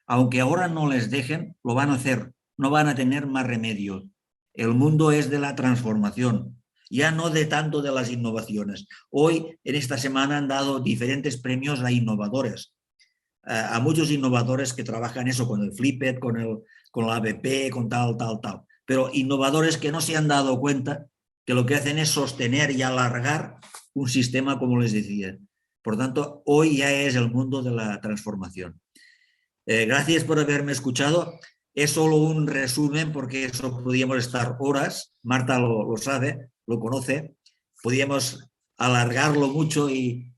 Aunque ahora no les dejen, lo van a hacer, no van a tener más remedio. El mundo es de la transformación, ya no de tanto de las innovaciones. Hoy, en esta semana, han dado diferentes premios a innovadores, a muchos innovadores que trabajan eso con el Flipped, con la ABP, con tal. Pero innovadores que no se han dado cuenta que lo que hacen es sostener y alargar un sistema, como les decía. Por tanto, hoy ya es el mundo de la transformación. Gracias por haberme escuchado. Es solo un resumen porque eso podríamos estar horas. Marta lo sabe, lo conoce. Podríamos alargarlo mucho y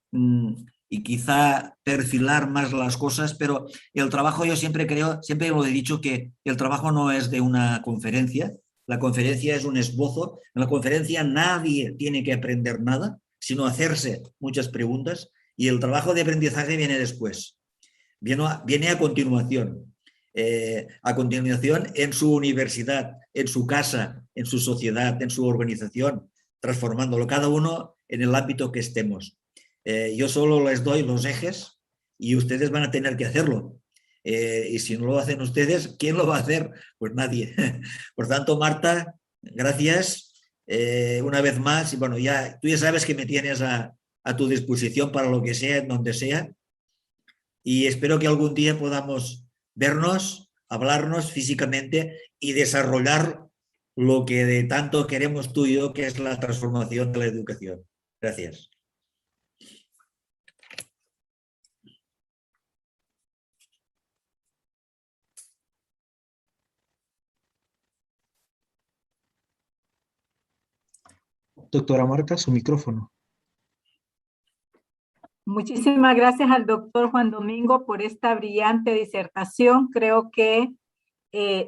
quizá perfilar más las cosas, pero el trabajo, yo siempre creo, siempre lo he dicho, que el trabajo no es de una conferencia. La conferencia es un esbozo. En la conferencia nadie tiene que aprender nada, sino hacerse muchas preguntas, y el trabajo de aprendizaje viene después. Viene a continuación. A continuación en su universidad, en su casa, en su sociedad, en su organización, transformándolo cada uno en el ámbito que estemos. Yo solo les doy los ejes y ustedes van a tener que hacerlo. Y si no lo hacen ustedes, ¿quién lo va a hacer? Pues nadie. Por tanto, Marta, gracias una vez más. Y bueno, tú ya sabes que me tienes a tu disposición para lo que sea, en donde sea. Y espero que algún día podamos vernos, hablarnos físicamente y desarrollar lo que de tanto queremos tú y yo, que es la transformación de la educación. Gracias. Doctora Marta, su micrófono. Muchísimas gracias al doctor Juan Domingo por esta brillante disertación. Creo que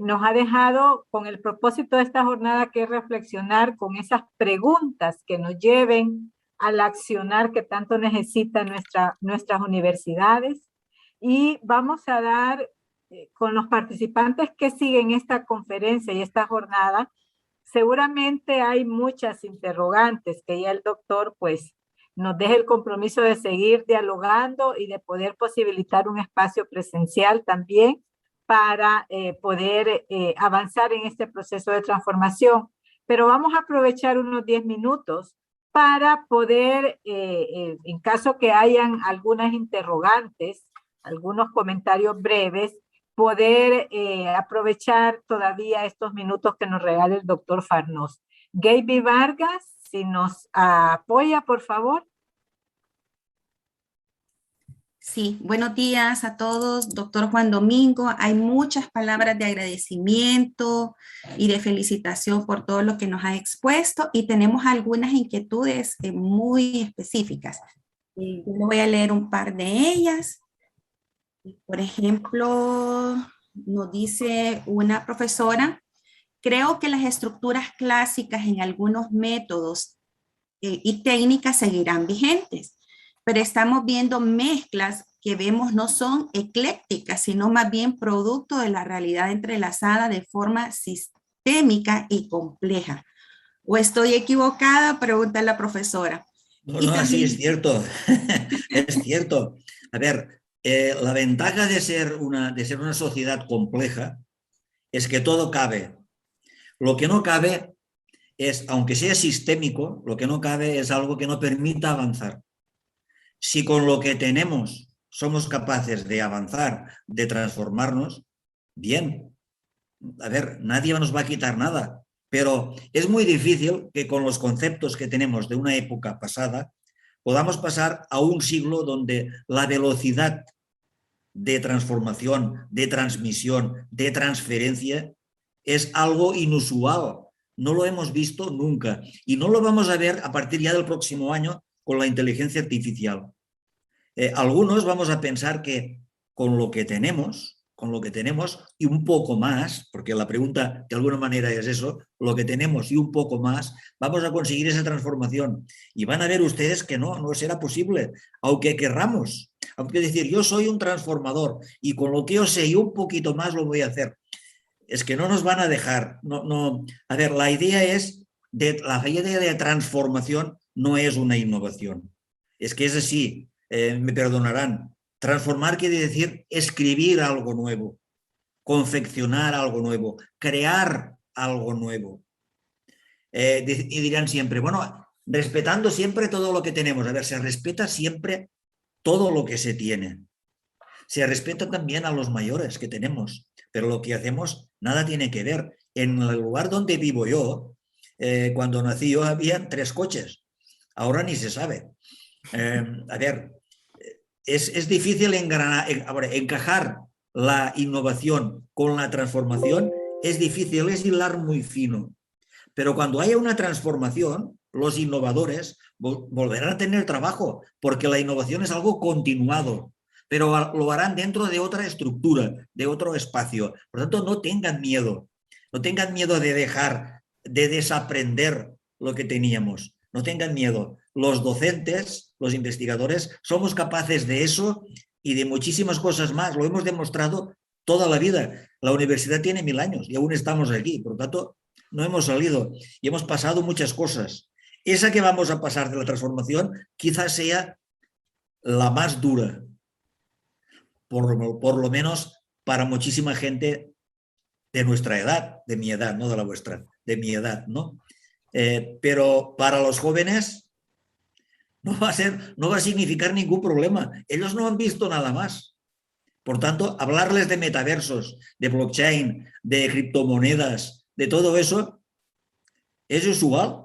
nos ha dejado con el propósito de esta jornada, que es reflexionar con esas preguntas que nos lleven al accionar que tanto necesitan nuestras universidades. Y vamos a dar con los participantes que siguen esta conferencia y esta jornada. Seguramente hay muchas interrogantes que ya el doctor pues nos deje el compromiso de seguir dialogando y de poder posibilitar un espacio presencial también para poder avanzar en este proceso de transformación. Pero vamos a aprovechar unos 10 minutos para poder, en caso que hayan algunas interrogantes, algunos comentarios breves, poder aprovechar todavía estos minutos que nos regala el doctor Farnós. Gaby Vargas, si nos apoya, por favor. Sí, buenos días a todos, doctor Juan Domingo. Hay muchas palabras de agradecimiento y de felicitación por todo lo que nos ha expuesto, y tenemos algunas inquietudes muy específicas. Yo le voy a leer un par de ellas. Por ejemplo, nos dice una profesora: creo que las estructuras clásicas en algunos métodos y técnicas seguirán vigentes, pero estamos viendo mezclas que vemos no son eclécticas, sino más bien producto de la realidad entrelazada de forma sistémica y compleja. ¿O estoy equivocada?, pregunta la profesora. No, también... sí, es cierto. Es cierto. A ver, la ventaja de ser una sociedad compleja es que todo cabe. Lo que no cabe es, aunque sea sistémico, lo que no cabe es algo que no permita avanzar. Si con lo que tenemos somos capaces de avanzar, de transformarnos, bien. A ver, nadie nos va a quitar nada, pero es muy difícil que con los conceptos que tenemos de una época pasada podamos pasar a un siglo donde la velocidad de transformación, de transmisión, de transferencia es algo inusual. No lo hemos visto nunca y no lo vamos a ver a partir ya del próximo año con la inteligencia artificial. Algunos vamos a pensar que con lo que tenemos, con lo que tenemos y un poco más, porque la pregunta de alguna manera es eso, lo que tenemos y un poco más, vamos a conseguir esa transformación. Y van a ver ustedes que no será posible, aunque querramos. Aunque decir, yo soy un transformador y con lo que yo sé y un poquito más lo voy a hacer. Es que no nos van a dejar. A ver, la idea de transformación no es una innovación. Es que es así, me perdonarán. Transformar quiere decir escribir algo nuevo, confeccionar algo nuevo, crear algo nuevo. Y dirán siempre, bueno, respetando siempre todo lo que tenemos. A ver, se respeta siempre todo lo que se tiene. Se respeta también a los mayores que tenemos, pero lo que hacemos nada tiene que ver. En el lugar donde vivo yo, cuando nací yo había 3 coches. Ahora ni se sabe. A ver, es difícil encajar la innovación con la transformación, es difícil, es hilar muy fino. Pero cuando haya una transformación, los innovadores volverán a tener trabajo, porque la innovación es algo continuado, pero lo harán dentro de otra estructura, de otro espacio. Por lo tanto, no tengan miedo de dejar, de desaprender lo que teníamos. No tengan miedo. Los docentes, los investigadores, somos capaces de eso y de muchísimas cosas más. Lo hemos demostrado toda la vida. La universidad tiene 1000 años y aún estamos aquí. Por lo tanto, no hemos salido y hemos pasado muchas cosas. Esa que vamos a pasar de la transformación quizás sea la más dura, por lo menos para muchísima gente de nuestra edad, de mi edad, no de la vuestra, de mi edad, ¿no? Pero para los jóvenes no va a significar ningún problema. Ellos no han visto nada más. Por tanto, hablarles de metaversos, de blockchain, de criptomonedas, de todo eso, es usual.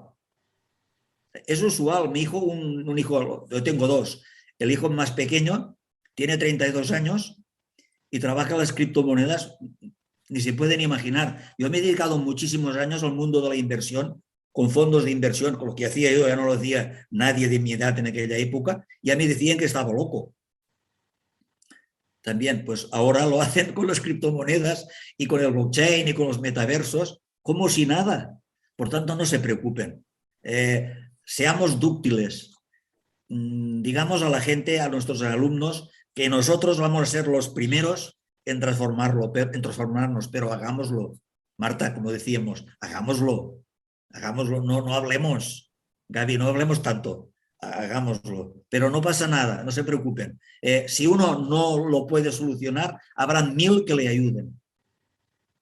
Es usual. Mi hijo, un hijo, yo tengo 2. El hijo más pequeño tiene 32 años y trabaja en las criptomonedas, ni se pueden imaginar. Yo me he dedicado muchísimos años al mundo de la inversión, con fondos de inversión, con lo que hacía yo, ya no lo hacía nadie de mi edad en aquella época, ya me decían que estaba loco. También, pues ahora lo hacen con las criptomonedas y con el blockchain y con los metaversos, como si nada. Por tanto, no se preocupen. Seamos dúctiles. Digamos a la gente, a nuestros alumnos, que nosotros vamos a ser los primeros en transformarnos, pero hagámoslo. Marta, como decíamos, hagámoslo. Hagámoslo, no hablemos. Gaby, no hablemos tanto. Hagámoslo. Pero no pasa nada, no se preocupen. Si uno no lo puede solucionar, habrán 1000 que le ayuden.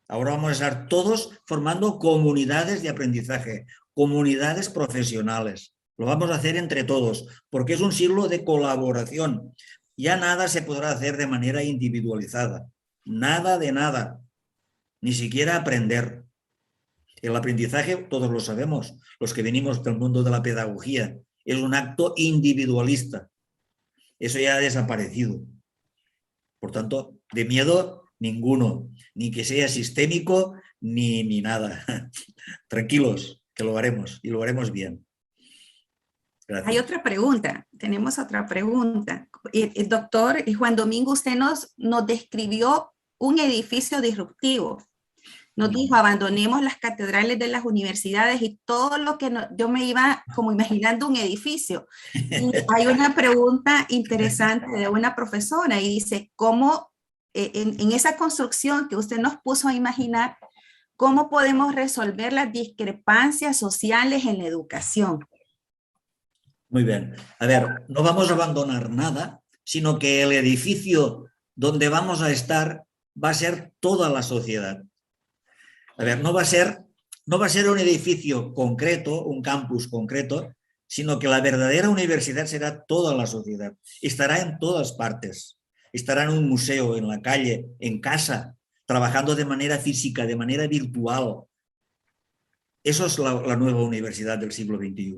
Ahora vamos a estar todos formando comunidades de aprendizaje, comunidades profesionales. Lo vamos a hacer entre todos, porque es un siglo de colaboración. Ya nada se podrá hacer de manera individualizada. Nada de nada. Ni siquiera aprender. El aprendizaje, todos lo sabemos, los que venimos del mundo de la pedagogía, es un acto individualista. Eso ya ha desaparecido. Por tanto, de miedo, ninguno. Ni que sea sistémico, ni nada. Tranquilos, que lo haremos y lo haremos bien. Gracias. Hay otra pregunta, tenemos otra pregunta. El doctor Juan Domingo, usted nos describió un edificio disruptivo. Nos dijo, abandonemos las catedrales de las universidades y todo lo que yo me iba como imaginando un edificio. Y hay una pregunta interesante de una profesora y dice, ¿cómo en esa construcción que usted nos puso a imaginar, cómo podemos resolver las discrepancias sociales en la educación? Muy bien. A ver, no vamos a abandonar nada, sino que el edificio donde vamos a estar va a ser toda la sociedad. A ver, no va a ser un edificio concreto, un campus concreto, sino que la verdadera universidad será toda la sociedad. Estará en todas partes. Estará en un museo, en la calle, en casa, trabajando de manera física, de manera virtual. Eso es la nueva universidad del siglo XXI,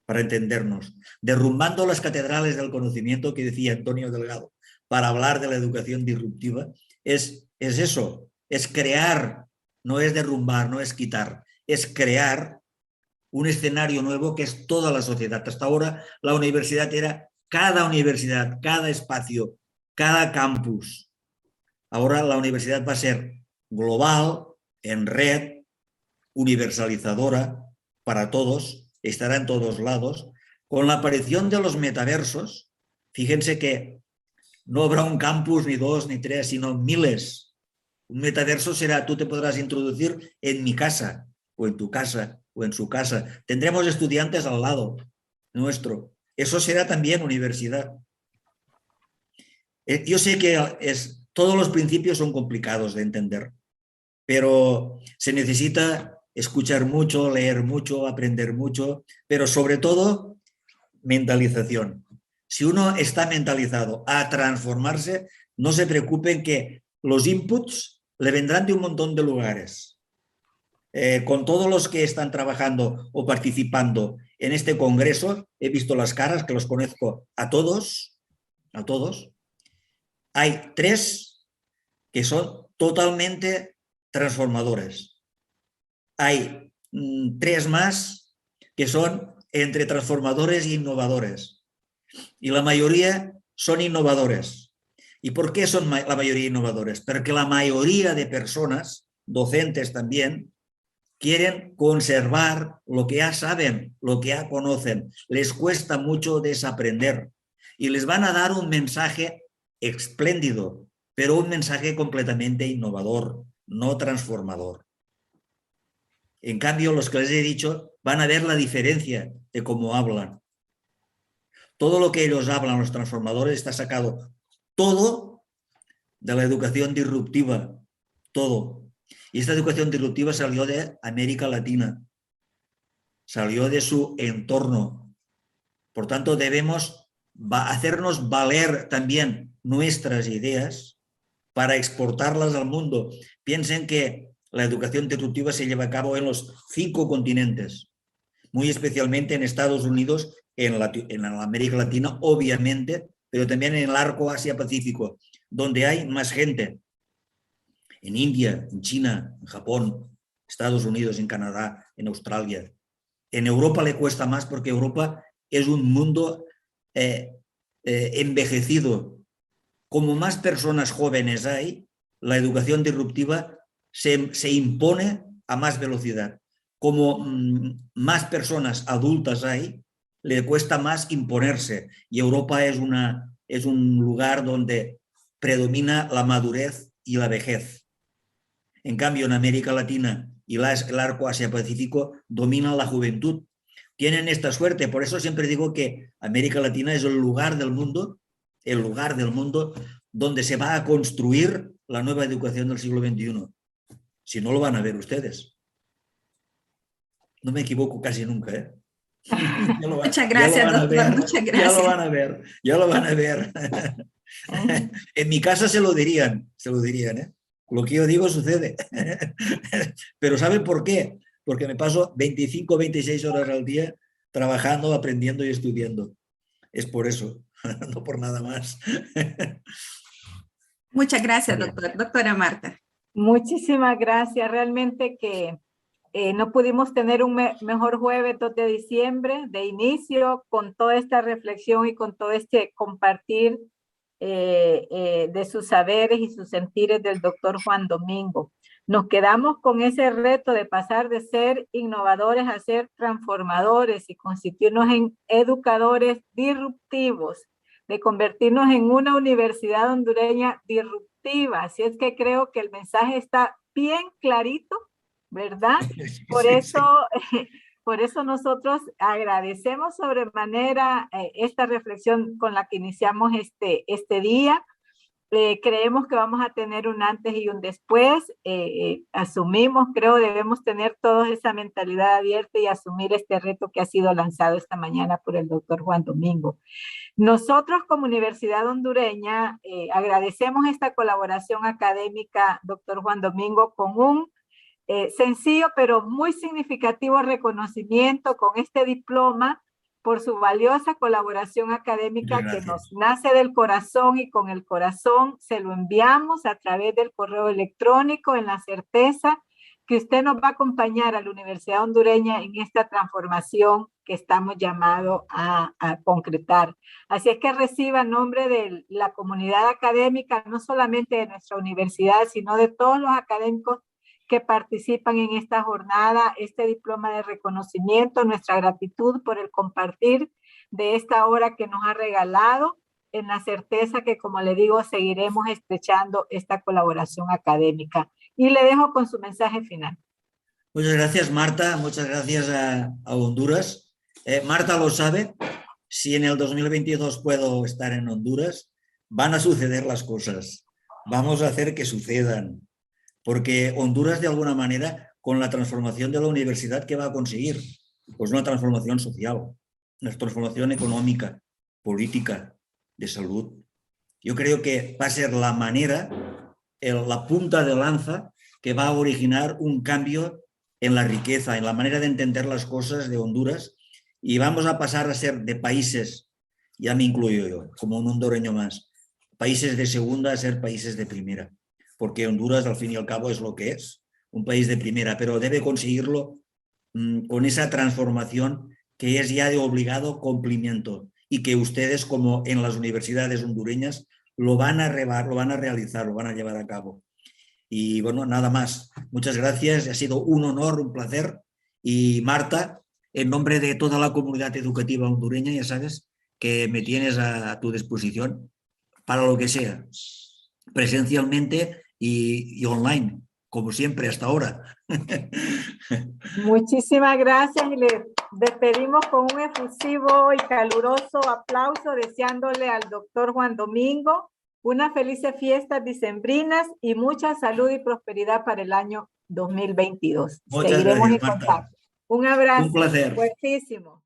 para entendernos. Derrumbando las catedrales del conocimiento que decía Antonio Delgado, para hablar de la educación disruptiva, es eso, es crear. No es derrumbar, no es quitar, es crear un escenario nuevo que es toda la sociedad. Hasta ahora la universidad era cada universidad, cada espacio, cada campus. Ahora la universidad va a ser global, en red, universalizadora para todos, estará en todos lados. Con la aparición de los metaversos, fíjense que no habrá un campus, ni dos, ni tres, sino miles. Un metaverso será, tú te podrás introducir en mi casa, o en tu casa, o en su casa. Tendremos estudiantes al lado nuestro. Eso será también universidad. Yo sé que todos los principios son complicados de entender, pero se necesita escuchar mucho, leer mucho, aprender mucho, pero sobre todo mentalización. Si uno está mentalizado a transformarse, no se preocupen que los inputs le vendrán de un montón de lugares. Con todos los que están trabajando o participando en este congreso, he visto las caras, que los conozco a todos. Hay 3 que son totalmente transformadores. Hay 3 más que son entre transformadores e innovadores. Y la mayoría son innovadores. ¿Y por qué son la mayoría innovadores? Porque la mayoría de personas, docentes también, quieren conservar lo que ya saben, lo que ya conocen. Les cuesta mucho desaprender. Y les van a dar un mensaje espléndido, pero un mensaje completamente innovador, no transformador. En cambio, los que les he dicho van a ver la diferencia de cómo hablan. Todo lo que ellos hablan, los transformadores, está sacado todo de la educación disruptiva, todo. Y esta educación disruptiva salió de América Latina, salió de su entorno. Por tanto, debemos hacernos valer también nuestras ideas para exportarlas al mundo. Piensen que la educación disruptiva se lleva a cabo en los 5 continentes, muy especialmente en Estados Unidos, en la América Latina, obviamente, pero también en el arco Asia-Pacífico, donde hay más gente. En India, en China, en Japón, Estados Unidos, en Canadá, en Australia. En Europa le cuesta más porque Europa es un mundo envejecido. Como más personas jóvenes hay, la educación disruptiva se impone a más velocidad. Como más personas adultas hay, le cuesta más imponerse. Y Europa es un lugar donde predomina la madurez y la vejez. En cambio, en América Latina y el arco Asia-Pacífico domina la juventud. Tienen esta suerte, por eso siempre digo que América Latina es el lugar del mundo donde se va a construir la nueva educación del siglo XXI. Si no, lo van a ver ustedes. No me equivoco casi nunca, ¿eh? Muchas gracias, doctor. Muchas gracias. Ya lo van a ver. En mi casa se lo dirían, ¿eh? Lo que yo digo sucede. Pero ¿saben por qué? Porque me paso 25, 26 horas al día trabajando, aprendiendo y estudiando. Es por eso, no por nada más. Muchas gracias, doctor. Doctora Marta. Muchísimas gracias. Realmente que no pudimos tener un mejor jueves 2 de diciembre de inicio con toda esta reflexión y con todo este compartir de sus saberes y sus sentires del doctor Juan Domingo. Nos quedamos con ese reto de pasar de ser innovadores a ser transformadores y constituirnos en educadores disruptivos, de convertirnos en una universidad hondureña disruptiva. Así es que creo que el mensaje está bien clarito, ¿verdad? Por eso nosotros agradecemos sobremanera esta reflexión con la que iniciamos este día. Creemos que vamos a tener un antes y un después. Asumimos, creo, debemos tener todos esa mentalidad abierta y asumir este reto que ha sido lanzado esta mañana por el doctor Juan Domingo. Nosotros como Universidad Hondureña agradecemos esta colaboración académica, doctor Juan Domingo, con un sencillo pero muy significativo reconocimiento con este diploma por su valiosa colaboración académica que nos nace del corazón y con el corazón se lo enviamos a través del correo electrónico en la certeza que usted nos va a acompañar a la Universidad Hondureña en esta transformación que estamos llamados a concretar. Así es que reciba en nombre de la comunidad académica, no solamente de nuestra universidad, sino de todos los académicos que participan en esta jornada, este diploma de reconocimiento, nuestra gratitud por el compartir de esta hora que nos ha regalado, en la certeza que, como le digo, seguiremos estrechando esta colaboración académica. Y le dejo con su mensaje final. Muchas gracias, Marta. Muchas gracias a Honduras. Marta lo sabe. Si en el 2022 puedo estar en Honduras, van a suceder las cosas. Vamos a hacer que sucedan. Porque Honduras, de alguna manera, con la transformación de la universidad, ¿qué va a conseguir? Pues una transformación social, una transformación económica, política, de salud. Yo creo que va a ser la manera, la punta de lanza que va a originar un cambio en la riqueza, en la manera de entender las cosas de Honduras, y vamos a pasar a ser de países, ya me incluyo yo, como un hondureño más, países de segunda a ser países de primera, porque Honduras al fin y al cabo es lo que es, un país de primera, pero debe conseguirlo con esa transformación que es ya de obligado cumplimiento y que ustedes, como en las universidades hondureñas, lo van a realizar, lo van a llevar a cabo. Y bueno, nada más. Muchas gracias, ha sido un honor, un placer. Y Marta, en nombre de toda la comunidad educativa hondureña, ya sabes que me tienes a tu disposición para lo que sea, presencialmente y online, como siempre hasta ahora. Muchísimas gracias y le despedimos con un efusivo y caluroso aplauso, deseándole al doctor Juan Domingo unas felices fiestas decembrinas y mucha salud y prosperidad para el año 2022. Muchas Seguiremos gracias, en Marta. contacto. Un abrazo. Un placer. Fuertísimo.